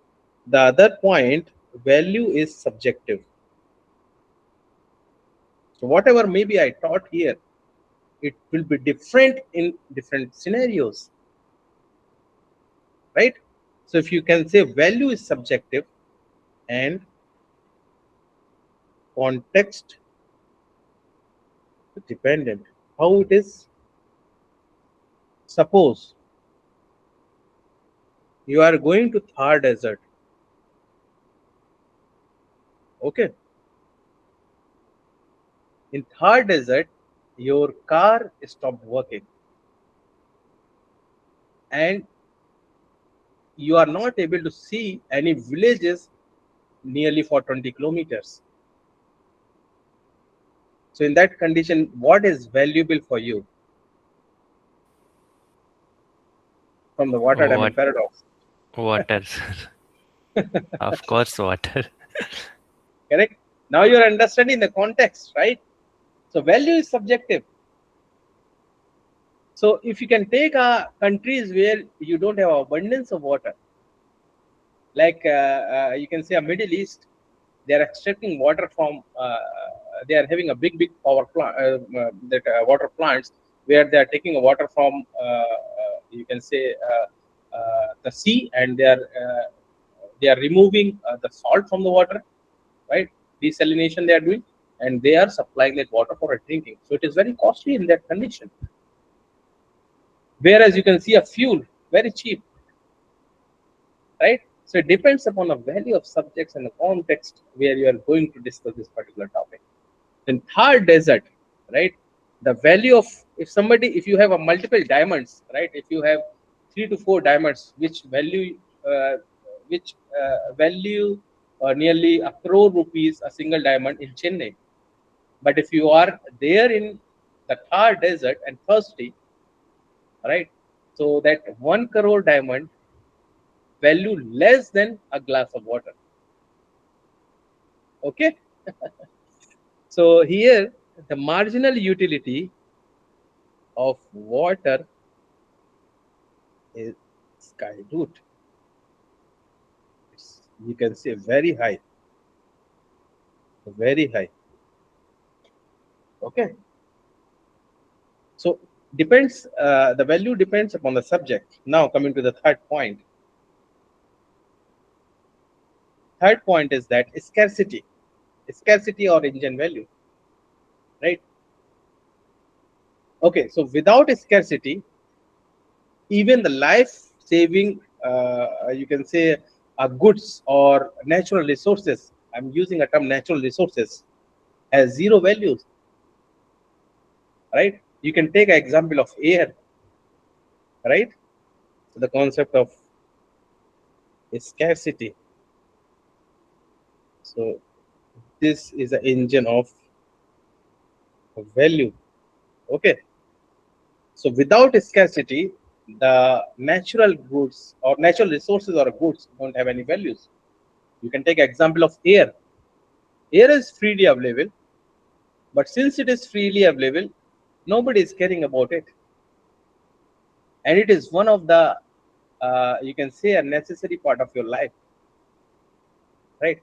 the other point, value is subjective. So whatever maybe I taught here, it will be different in different scenarios, right? So if you can say value is subjective and context dependent, how it is? Suppose you are going to Thar Desert, okay, in Thar Desert your car stopped working and you are not able to see any villages nearly for 20 kilometers. So in that condition, what is valuable for you from the water diamond What paradox? water, sir. Of course, water. Correct? Now you are understanding the context, right? So value is subjective. So if you can take countries where you don't have abundance of water, like you can say a Middle East, they are extracting water from, they are having a big power plant, water plants where they are taking water from, you can say the sea, and they are removing the salt from the water, right? Desalination they are doing, and they are supplying that water for drinking. So it is very costly in that condition. Whereas you can see a fuel very cheap, right? So it depends upon the value of subjects and the context where you are going to discuss this particular topic. Then Thar desert, right? The value of, if you have a multiple diamonds, right? If you have 3 to 4 diamonds, which value nearly a crore rupees a single diamond in Chennai. But if you are there in the Thar desert and thirsty, right? So that 1 crore diamond value less than a glass of water. Okay. So here the marginal utility of water is sky root. You can say very high, very high. Okay. So depends. The value depends upon the subject. Now coming to the third point. Third point is that scarcity or engine value, right? Okay, so without scarcity, even the life-saving, you can say, goods or natural resources. I'm using a term natural resources has zero values, right? You can take an example of air, right? So the concept of scarcity. So this is an engine of value. Okay. So without scarcity, the natural goods or natural resources or goods don't have any values. You can take example of air. Air is freely available, but since it is freely available, nobody is caring about it. And it is one of the, you can say, a necessary part of your life, right?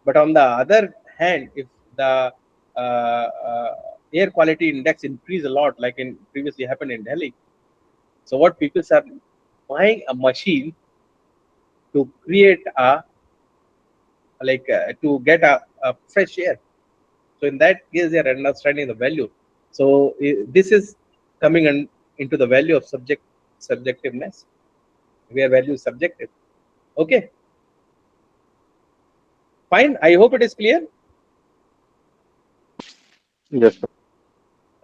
But on the other hand, if the air quality index increase a lot, like in previously happened in Delhi, so what people are buying a machine to create a to get a fresh air. So in that case, they are understanding the value. So this is coming into the value of subjectiveness, where value is subjective. Okay, fine. I hope it is clear. Yes, sir.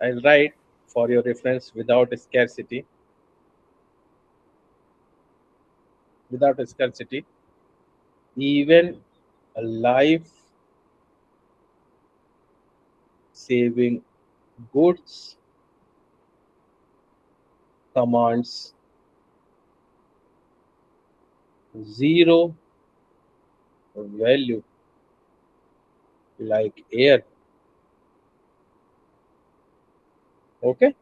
I'll write for your reference without scarcity. Without scarcity, even a life-saving goods commands zero value, like air. Okay,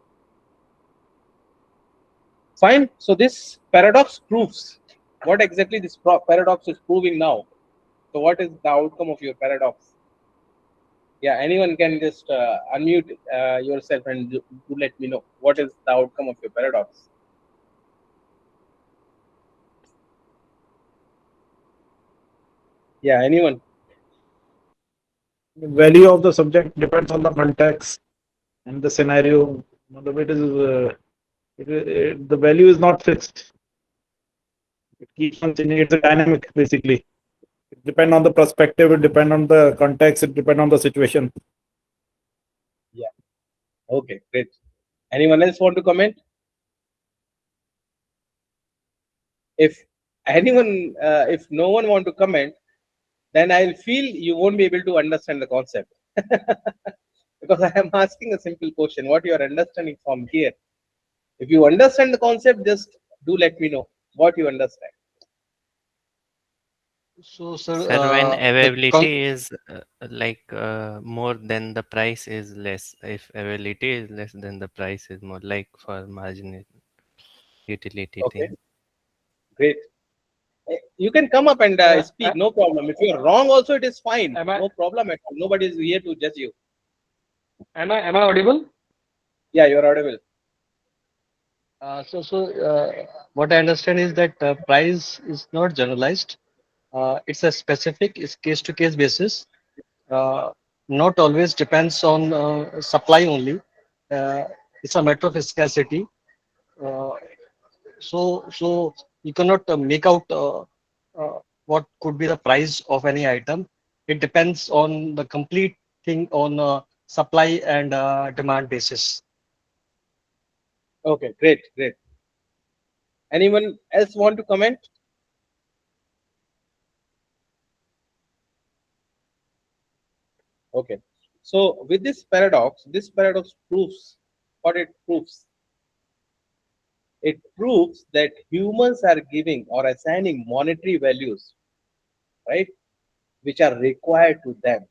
fine. So this paradox proves what exactly this paradox is proving now. So what is the outcome of your paradox? Yeah, anyone can just unmute yourself and do let me know what is the outcome of your paradox. Yeah, anyone? The value of the subject depends on the context and the scenario. The value is not fixed. It keeps on changing. It's a dynamic, basically. It depends on the perspective. It depends on the context. It depends on the situation. Yeah. Okay, great. Anyone else want to comment? If anyone, if no one want to comment, then I'll feel you won't be able to understand the concept. Because I am asking a simple question, what you are understanding from here. If you understand the concept, just do let me know what you understand. So, sir, Sir, when the availability is more than the price is less. If availability is less, then the price is more, like for marginal utility Okay, thing. great. You can come up and sir, speak, no problem. If you're wrong also, it is fine. am I No problem at all. Nobody is here to judge you. am I audible? Yeah, you're audible. What I understand is that price is not generalized. It's a specific, it's case to case basis. Uh, Not always depends on supply only. Uh, it's a matter of scarcity. Uh, so you cannot make out what could be the price of any item. It depends on the complete thing on supply and demand basis. Okay, great, great. Anyone else want to comment? Okay. So with this paradox proves what it proves. It proves that humans are giving or assigning monetary values, right, which are required to them,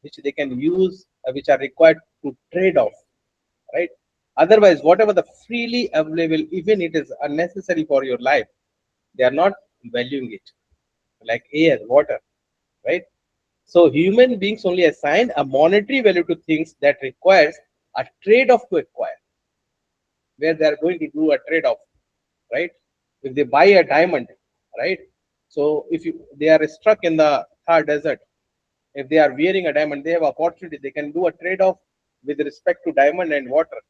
which they can use, which are required to trade off, right? Otherwise, whatever the freely available, even it is unnecessary for your life, they are not valuing it, like air, water, right? So human beings only assign a monetary value to things that requires a trade-off to acquire, where they are going to do a trade-off, right? If they buy a diamond, right? So if they are stuck in the Thar desert, if they are wearing a diamond, they have opportunity. They can do a trade-off with respect to diamond and water.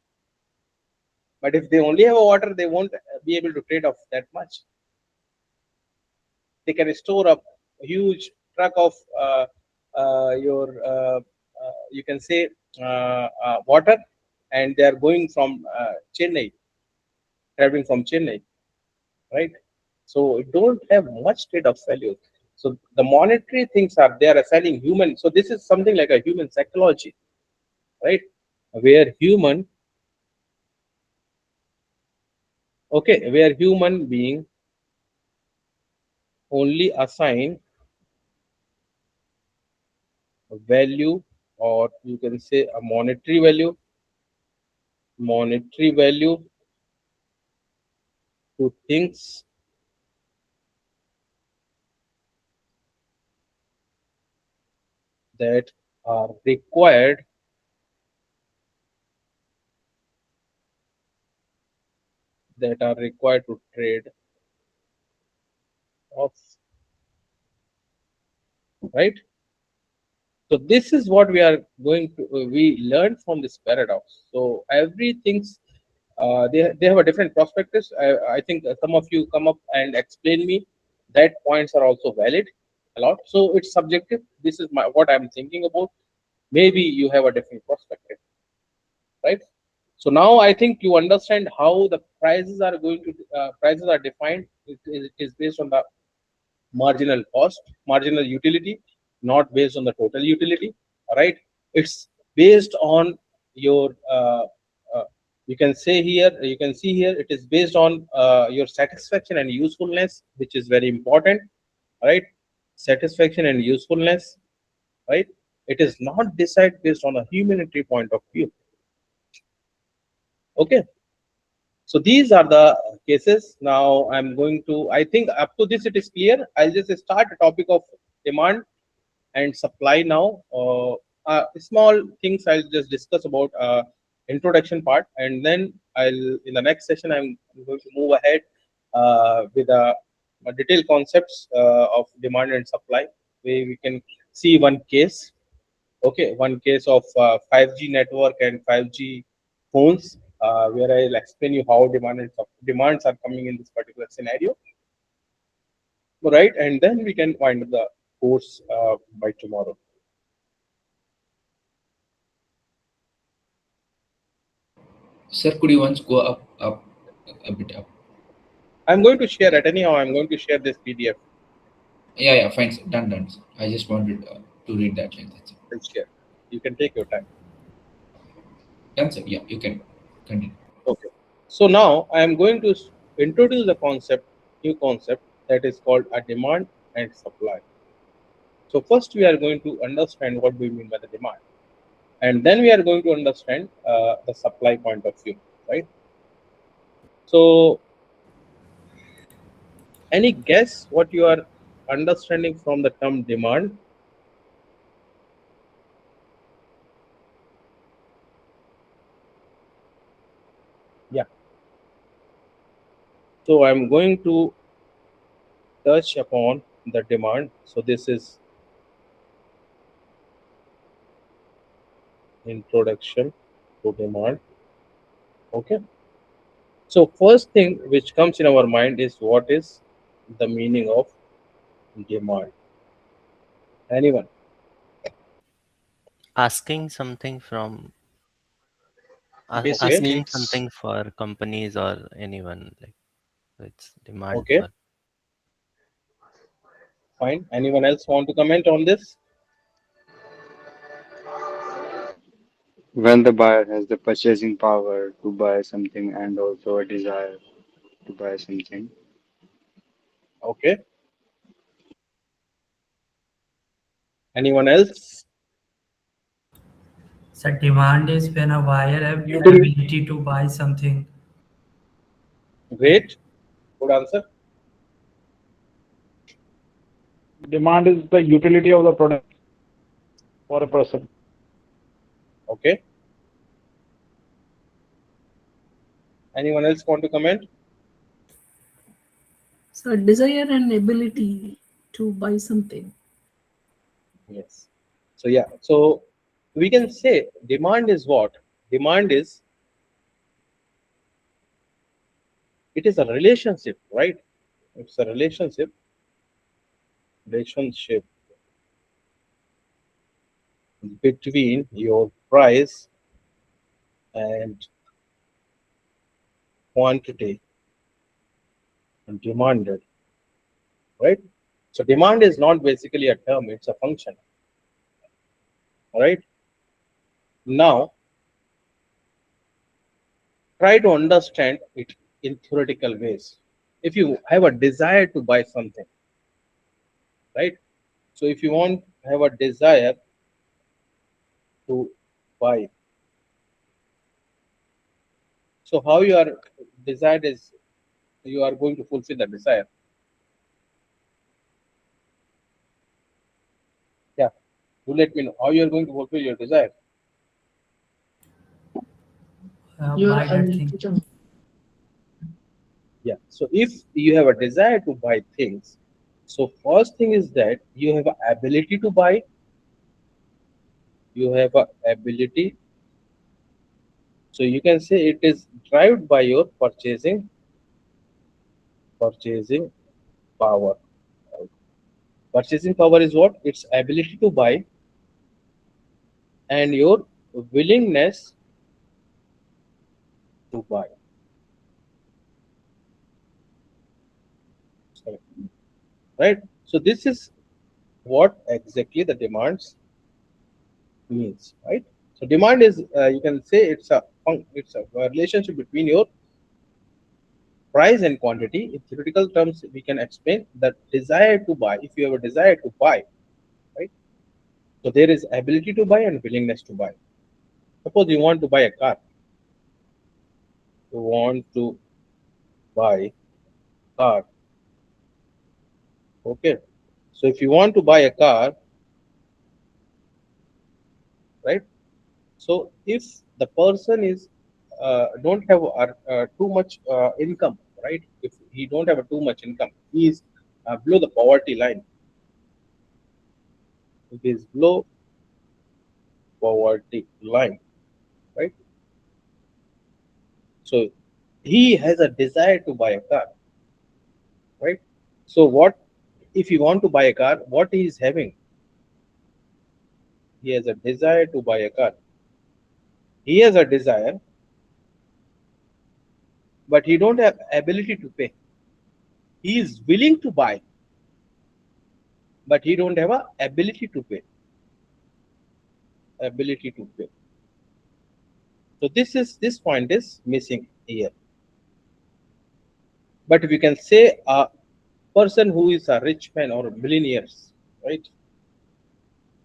But if they only have a water, they won't be able to trade off that much. They can store up a huge truck of you can say water, and they are going from Chennai, traveling from Chennai, right? So it don't have much trade of value. So the monetary things are they are assigning human. So this is something like a human psychology, right? Where human, okay, where human being only assign a value, or you can say a monetary value to things that are required to trade off, right? So this is what we are going to we learn from this paradox. So everything's they have a different perspectives. I think some of you come up and explain me that points are also valid a lot. So it's subjective. This is what I'm thinking about. Maybe you have a different perspective, right? So now I think you understand how the prices are going to prices are defined. It is based on the marginal cost, marginal utility, not based on the total utility. Right? It's based on your. You can say here. You can see here. It is based on your satisfaction and usefulness, which is very important. Right? Satisfaction and usefulness. Right? It is not decided based on a humanitarian point of view. Okay. So these are the cases. Now I'm going to, I think up to this it is clear. I'll just start a topic of demand and supply now. Small things I'll just discuss about introduction part, and then in the next session I'm going to move ahead with a detailed concepts of demand and supply, where we can see one case. Okay, one case of 5G network and 5G phones, where I'll explain you how demands are coming in this particular scenario, right? And then we can wind up the course by tomorrow. Sir, could you once go up, a bit up? I'm going to share it anyhow. I'm going to share this PDF. Yeah, fine, sir. Done, sir. I just wanted to read that like that, sir. I'll share. You can take your time. Done, sir. Yeah, you can continue. Okay. So now I am going to introduce a new concept that is called a demand and supply. So first we are going to understand what we mean by the demand, and then we are going to understand the supply point of view, right? So any guess what you are understanding from the term demand? Yeah. So I'm going to touch upon the demand. So this is introduction to demand. Okay. So first thing which comes in our mind is what is the meaning of demand? Anyone? Asking something from Basic Okay. asking needs. something for companies or anyone, like it's demand Okay. for. Fine. Anyone else want to comment on this? When the buyer has the purchasing power to buy something and also a desire to buy something. Okay. Anyone else? So demand is when a buyer have the Utility. ability to buy something. Great. Good answer. Demand is the utility of the product for a person. Okay. Anyone else want to comment? So desire and ability to buy something. Yes. So yeah. So we can say demand is what? Demand is, it is a relationship, right? It's a relationship between your price and quantity demanded, right? So demand is not basically a term, it's a function, right? Now try to understand it in theoretical ways. If you have a desire to buy something, right? So if you want have a desire to buy, so how your desire is, you are going to fulfill the desire. Yeah, you let me know how you are going to fulfill your desire. Your Buy that ability thing. to Yeah, so if you have a desire to buy things, so first thing is that you have a ability to buy, you have a ability, so you can say it is driven by your purchasing power. Purchasing power is what? It's ability to buy and your willingness to buy. Sorry. Right? So this is what exactly the demands means, right? So demand is, you can say it's a relationship between your price and quantity. In theoretical terms, we can explain that desire to buy. If you have a desire to buy, right? So there is ability to buy and willingness to buy. Suppose you want to buy a car. You want to buy car. Okay. So if you want to buy a car, right? So if the person is don't have too much income, right? If he don't have too much income, he is below the poverty line. It is below poverty line, right? So he has a desire to buy a car, right? So what if you want to buy a car? What he is having? He has a desire to buy a car. He has a desire, but he don't have ability to pay. He is willing to buy, but he don't have a ability to pay. Ability to pay. So this point is missing here. But we can say a person who is a rich man or millionaires, right?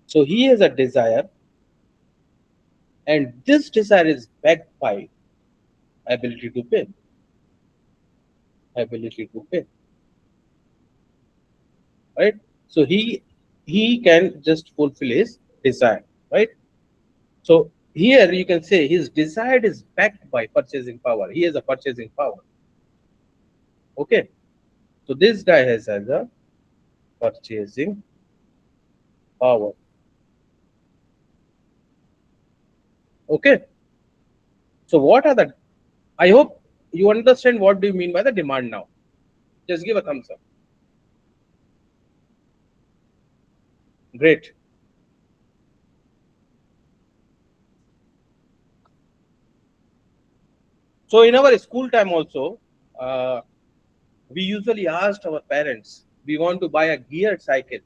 So he has a desire, and this desire is backed by ability to pay. Ability to pay, right? So he can just fulfill his desire, right? So here you can say his desire is backed by purchasing power. He has a purchasing power. Okay, so this guy has a purchasing power. Okay, so what are the, I hope you understand what do you mean by the demand now. Just give a thumbs up. Great. So in our school time also, we usually asked our parents, we want to buy a geared cycle,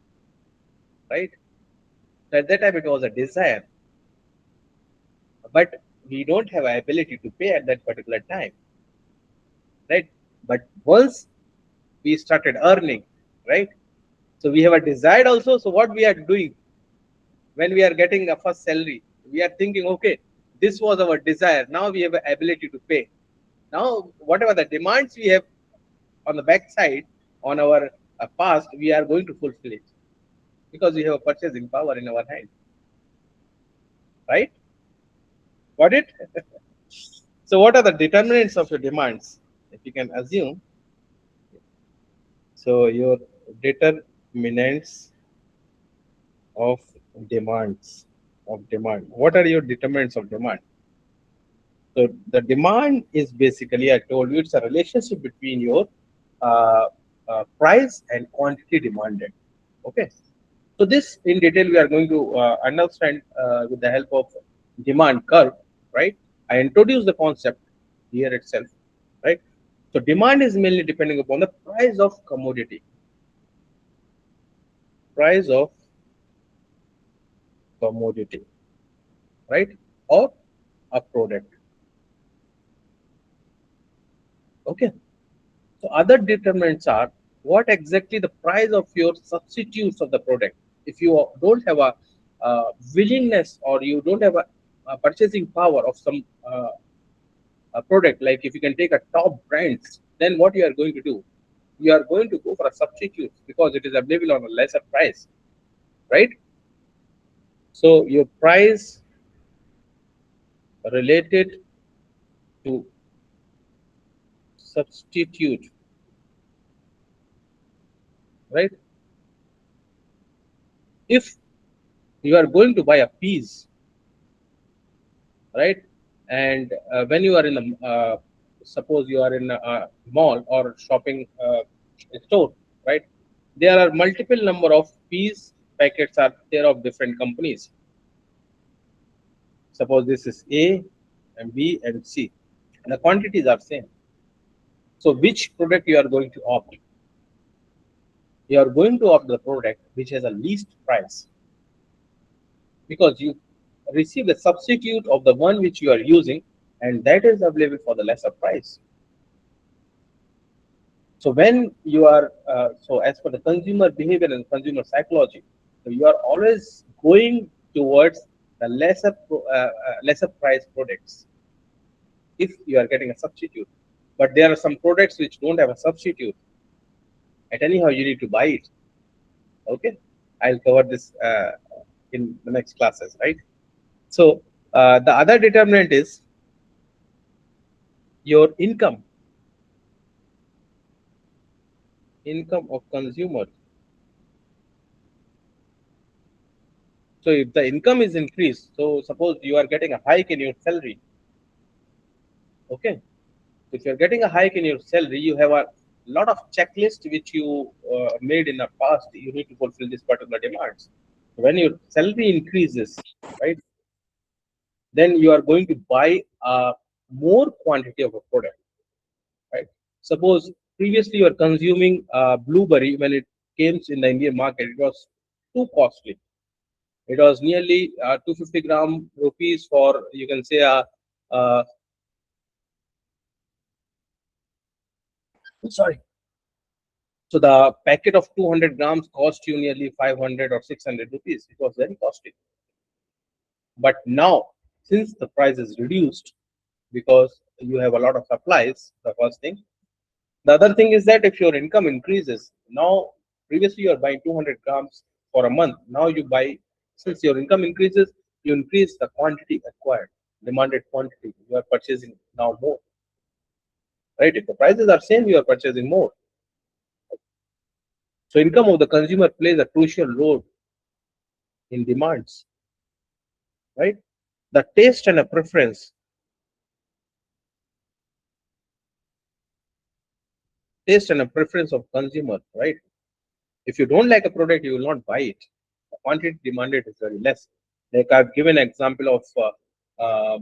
right? So at that time it was a desire, but we don't have a ability to pay at that particular time, right? But once we started earning, right? So we have a desire also. So what we are doing when we are getting a first salary, we are thinking, okay, this was our desire. Now we have the ability to pay. Now, whatever the demands we have on the backside, on our past, we are going to fulfill it because we have a purchasing power in our hand, right? Got it? So, what are the determinants of your demands? If you can assume, so your determinants of demands of demand. What are your determinants of demand? So the demand is basically, I told you, it's a relationship between your price and quantity demanded. Okay. So this in detail we are going to understand with the help of demand curve, right? I introduced the concept here itself, right? So demand is mainly depending upon the price of commodity, price of commodity, right? Or a product. Okay. So other determinants are what exactly the price of your substitutes of the product. If you don't have a willingness or you don't have a purchasing power of some a product, like if you can take a top brands, then what you are going to do? You are going to go for a substitute because it is available on a lesser price, right? So your price related to substitute, right? If you are going to buy a piece, right? And when you are in a, suppose you are in a mall or shopping store, right? There are multiple number of piece packets are there of different companies. Suppose this is A and B and C, and the quantities are same. So which product you are going to opt? You are going to opt the product which has a least price because you receive the substitute of the one which you are using, and that is available for the lesser price. So when you are, so as for the consumer behavior and consumer psychology, so you are always going towards the lesser price products if you are getting a substitute. But there are some products which don't have a substitute. At anyhow, you need to buy it. Okay, I'll cover this in the next classes, right? So the other determinant is your income of consumer. So if the income is increased, so suppose you are getting a hike in your salary, okay. If you're getting a hike in your salary, you have a lot of checklist which you made in the past. You need to fulfill this particular demands. When your salary increases, right, then you are going to buy a more quantity of a product, right? Suppose previously you are consuming blueberry when it came in the Indian market, it was too costly. It was nearly 250 gram rupees for, you can say, sorry. So the packet of 200 grams cost you nearly 500 or 600 rupees. It was very costly. But now, since the price is reduced because you have a lot of supplies, the first thing. The other thing is that if your income increases, now previously you are buying 200 grams for a month. Now you buy, since your income increases, you increase the quantity acquired, demanded quantity. You are purchasing now more. right? If the prices are same, you are purchasing more. So income of the consumer plays a crucial role in demands, right? The taste and a preference, of consumer, right? If you don't like a product, you will not buy it. The quantity demanded is very less. Like I've given an example of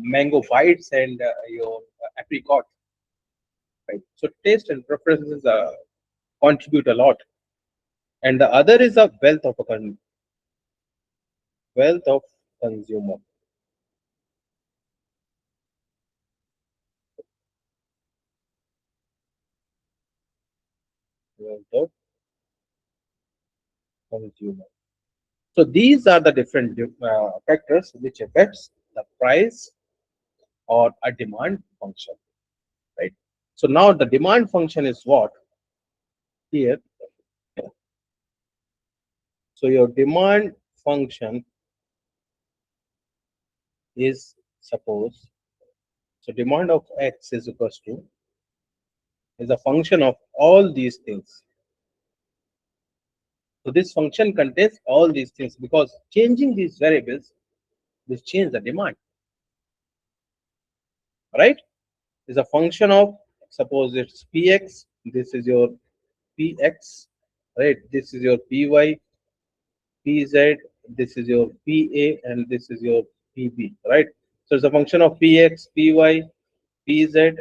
mango bites and your apricot, right? So taste and preferences contribute a lot. And the other is a wealth of consumer. Wealth of consumer. So these are the different factors which affects the price or a demand function, right? So now the demand function is what here. So your demand function is, suppose, so demand of X is equals to, is a function of all these things. So this function contains all these things because changing these variables will change the demand, right? Is a function of, suppose it's Px, this is your Px, right? This is your Py, Pz, this is your Pa, and this is your Pb, right? So it's a function of Px, Py, Pz,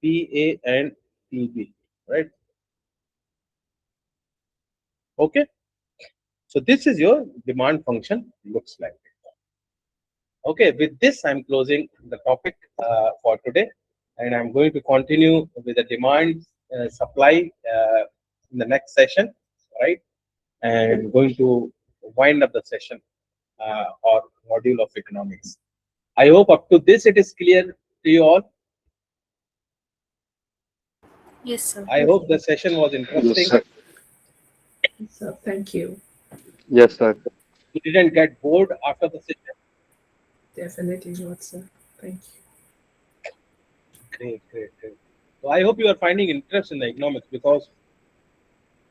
Pa, and Pb, right? Okay. So this is your demand function looks like. Okay, with this I'm closing the topic for today, and I'm going to continue with the demand supply in the next session, right? And going to wind up the session or module of economics. I hope up to this it is clear to you all. Yes, sir. I hope the session was Yes, interesting. sir. So thank you. Yes, sir. You didn't get bored after the session. Definitely not, sir. Thank you. Great, great, great. So I hope you are finding interest in the economics, because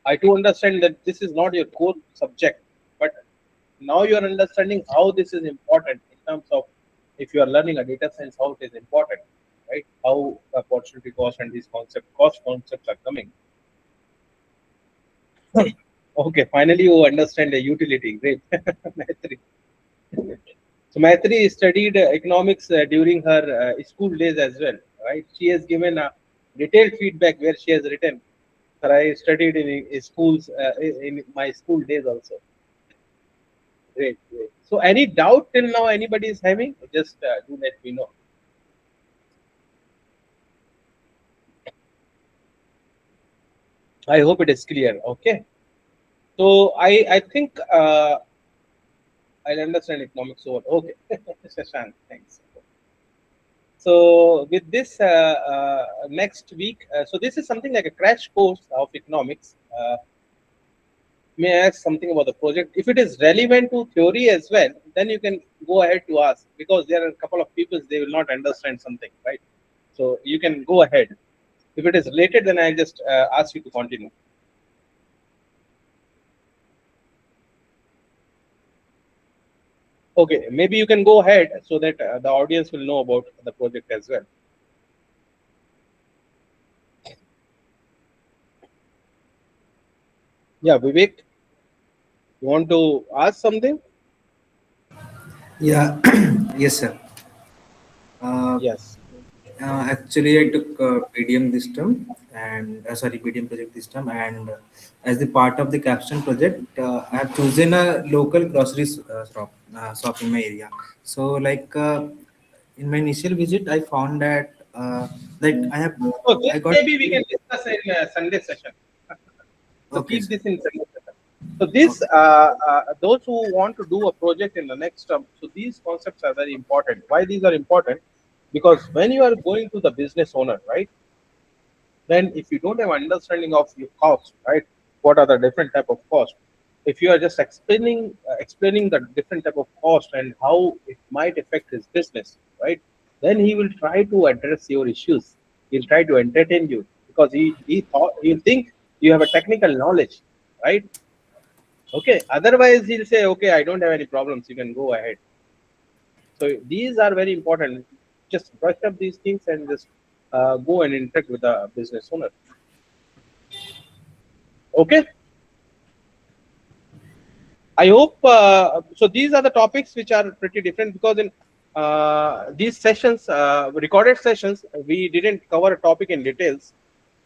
I do understand that this is not your core subject, but now you are understanding how this is important in terms of, if you are learning a data science, how it is important, right? How the opportunity cost and these cost concepts are coming. Okay, finally you understand the utility. Great. Maitri. So Maitri studied economics during her school days as well, right? She has given a detailed feedback where she has written, "Sir, I studied in schools in my school days also." Great, great. So any doubt till now anybody is having, just do let me know. I hope it is clear. Okay. So I think I'll understand economics over. Okay. Shashank, thanks. So with this next week, so this is something like a crash course of economics. May I ask something about the project? If it is relevant to theory as well, then you can go ahead to ask, because there are a couple of people, they will not understand something, right? So you can go ahead. If it is related, then I'll just ask you to continue. Okay, maybe you can go ahead so that the audience will know about the project as well. Yeah, Vivek, you want to ask something? Yeah, yes, sir. Yes. Actually, I took BDM this term, and sorry, BDM project this term, and as the part of the capstone project, I have chosen a local grocery shop in my area. So, like in my initial visit, I found that So this I got maybe we can discuss in Sunday session. So okay, keep sir. this in Sunday session. So this, Okay. those who want to do a project in the next term, so these concepts are very important. Why these are important? Because when you are going to the business owner, right? Then if you don't have understanding of your cost, right? What are the different type of cost? If you are just explaining the different type of cost and how it might affect his business, right? Then he will try to address your issues He'll try to entertain you because he'll think you have a technical knowledge, right? Okay. Otherwise, he'll say, okay, I don't have any problems. You can go ahead. So these are very important. Just brush up these things and just go and interact with the business owner. Okay. I hope so. These are the topics which are pretty different because in these sessions, recorded sessions, we didn't cover a topic in details.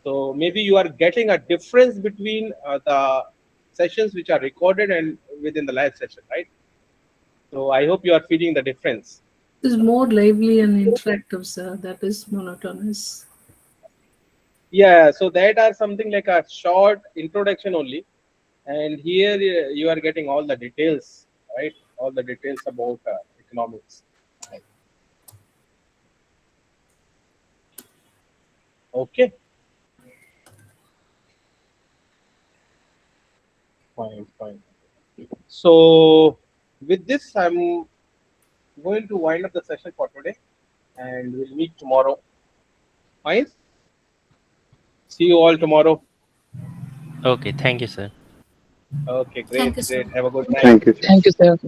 So maybe you are getting a difference between the sessions which are recorded and within the live session, right? So I hope you are feeling the difference. It is more lively and interactive, sir. That is monotonous. Yeah, so that are something like a short introduction only, and here you are getting all the details, right? All the details about economics. Right. Okay. Fine, fine. So with this, I'm going to wind up the session for today, and we'll meet tomorrow. Fine. See you all tomorrow. Okay, thank you, sir. Okay, Thank great, you, sir. great. Have a good night. Thank you. Thank you, sir.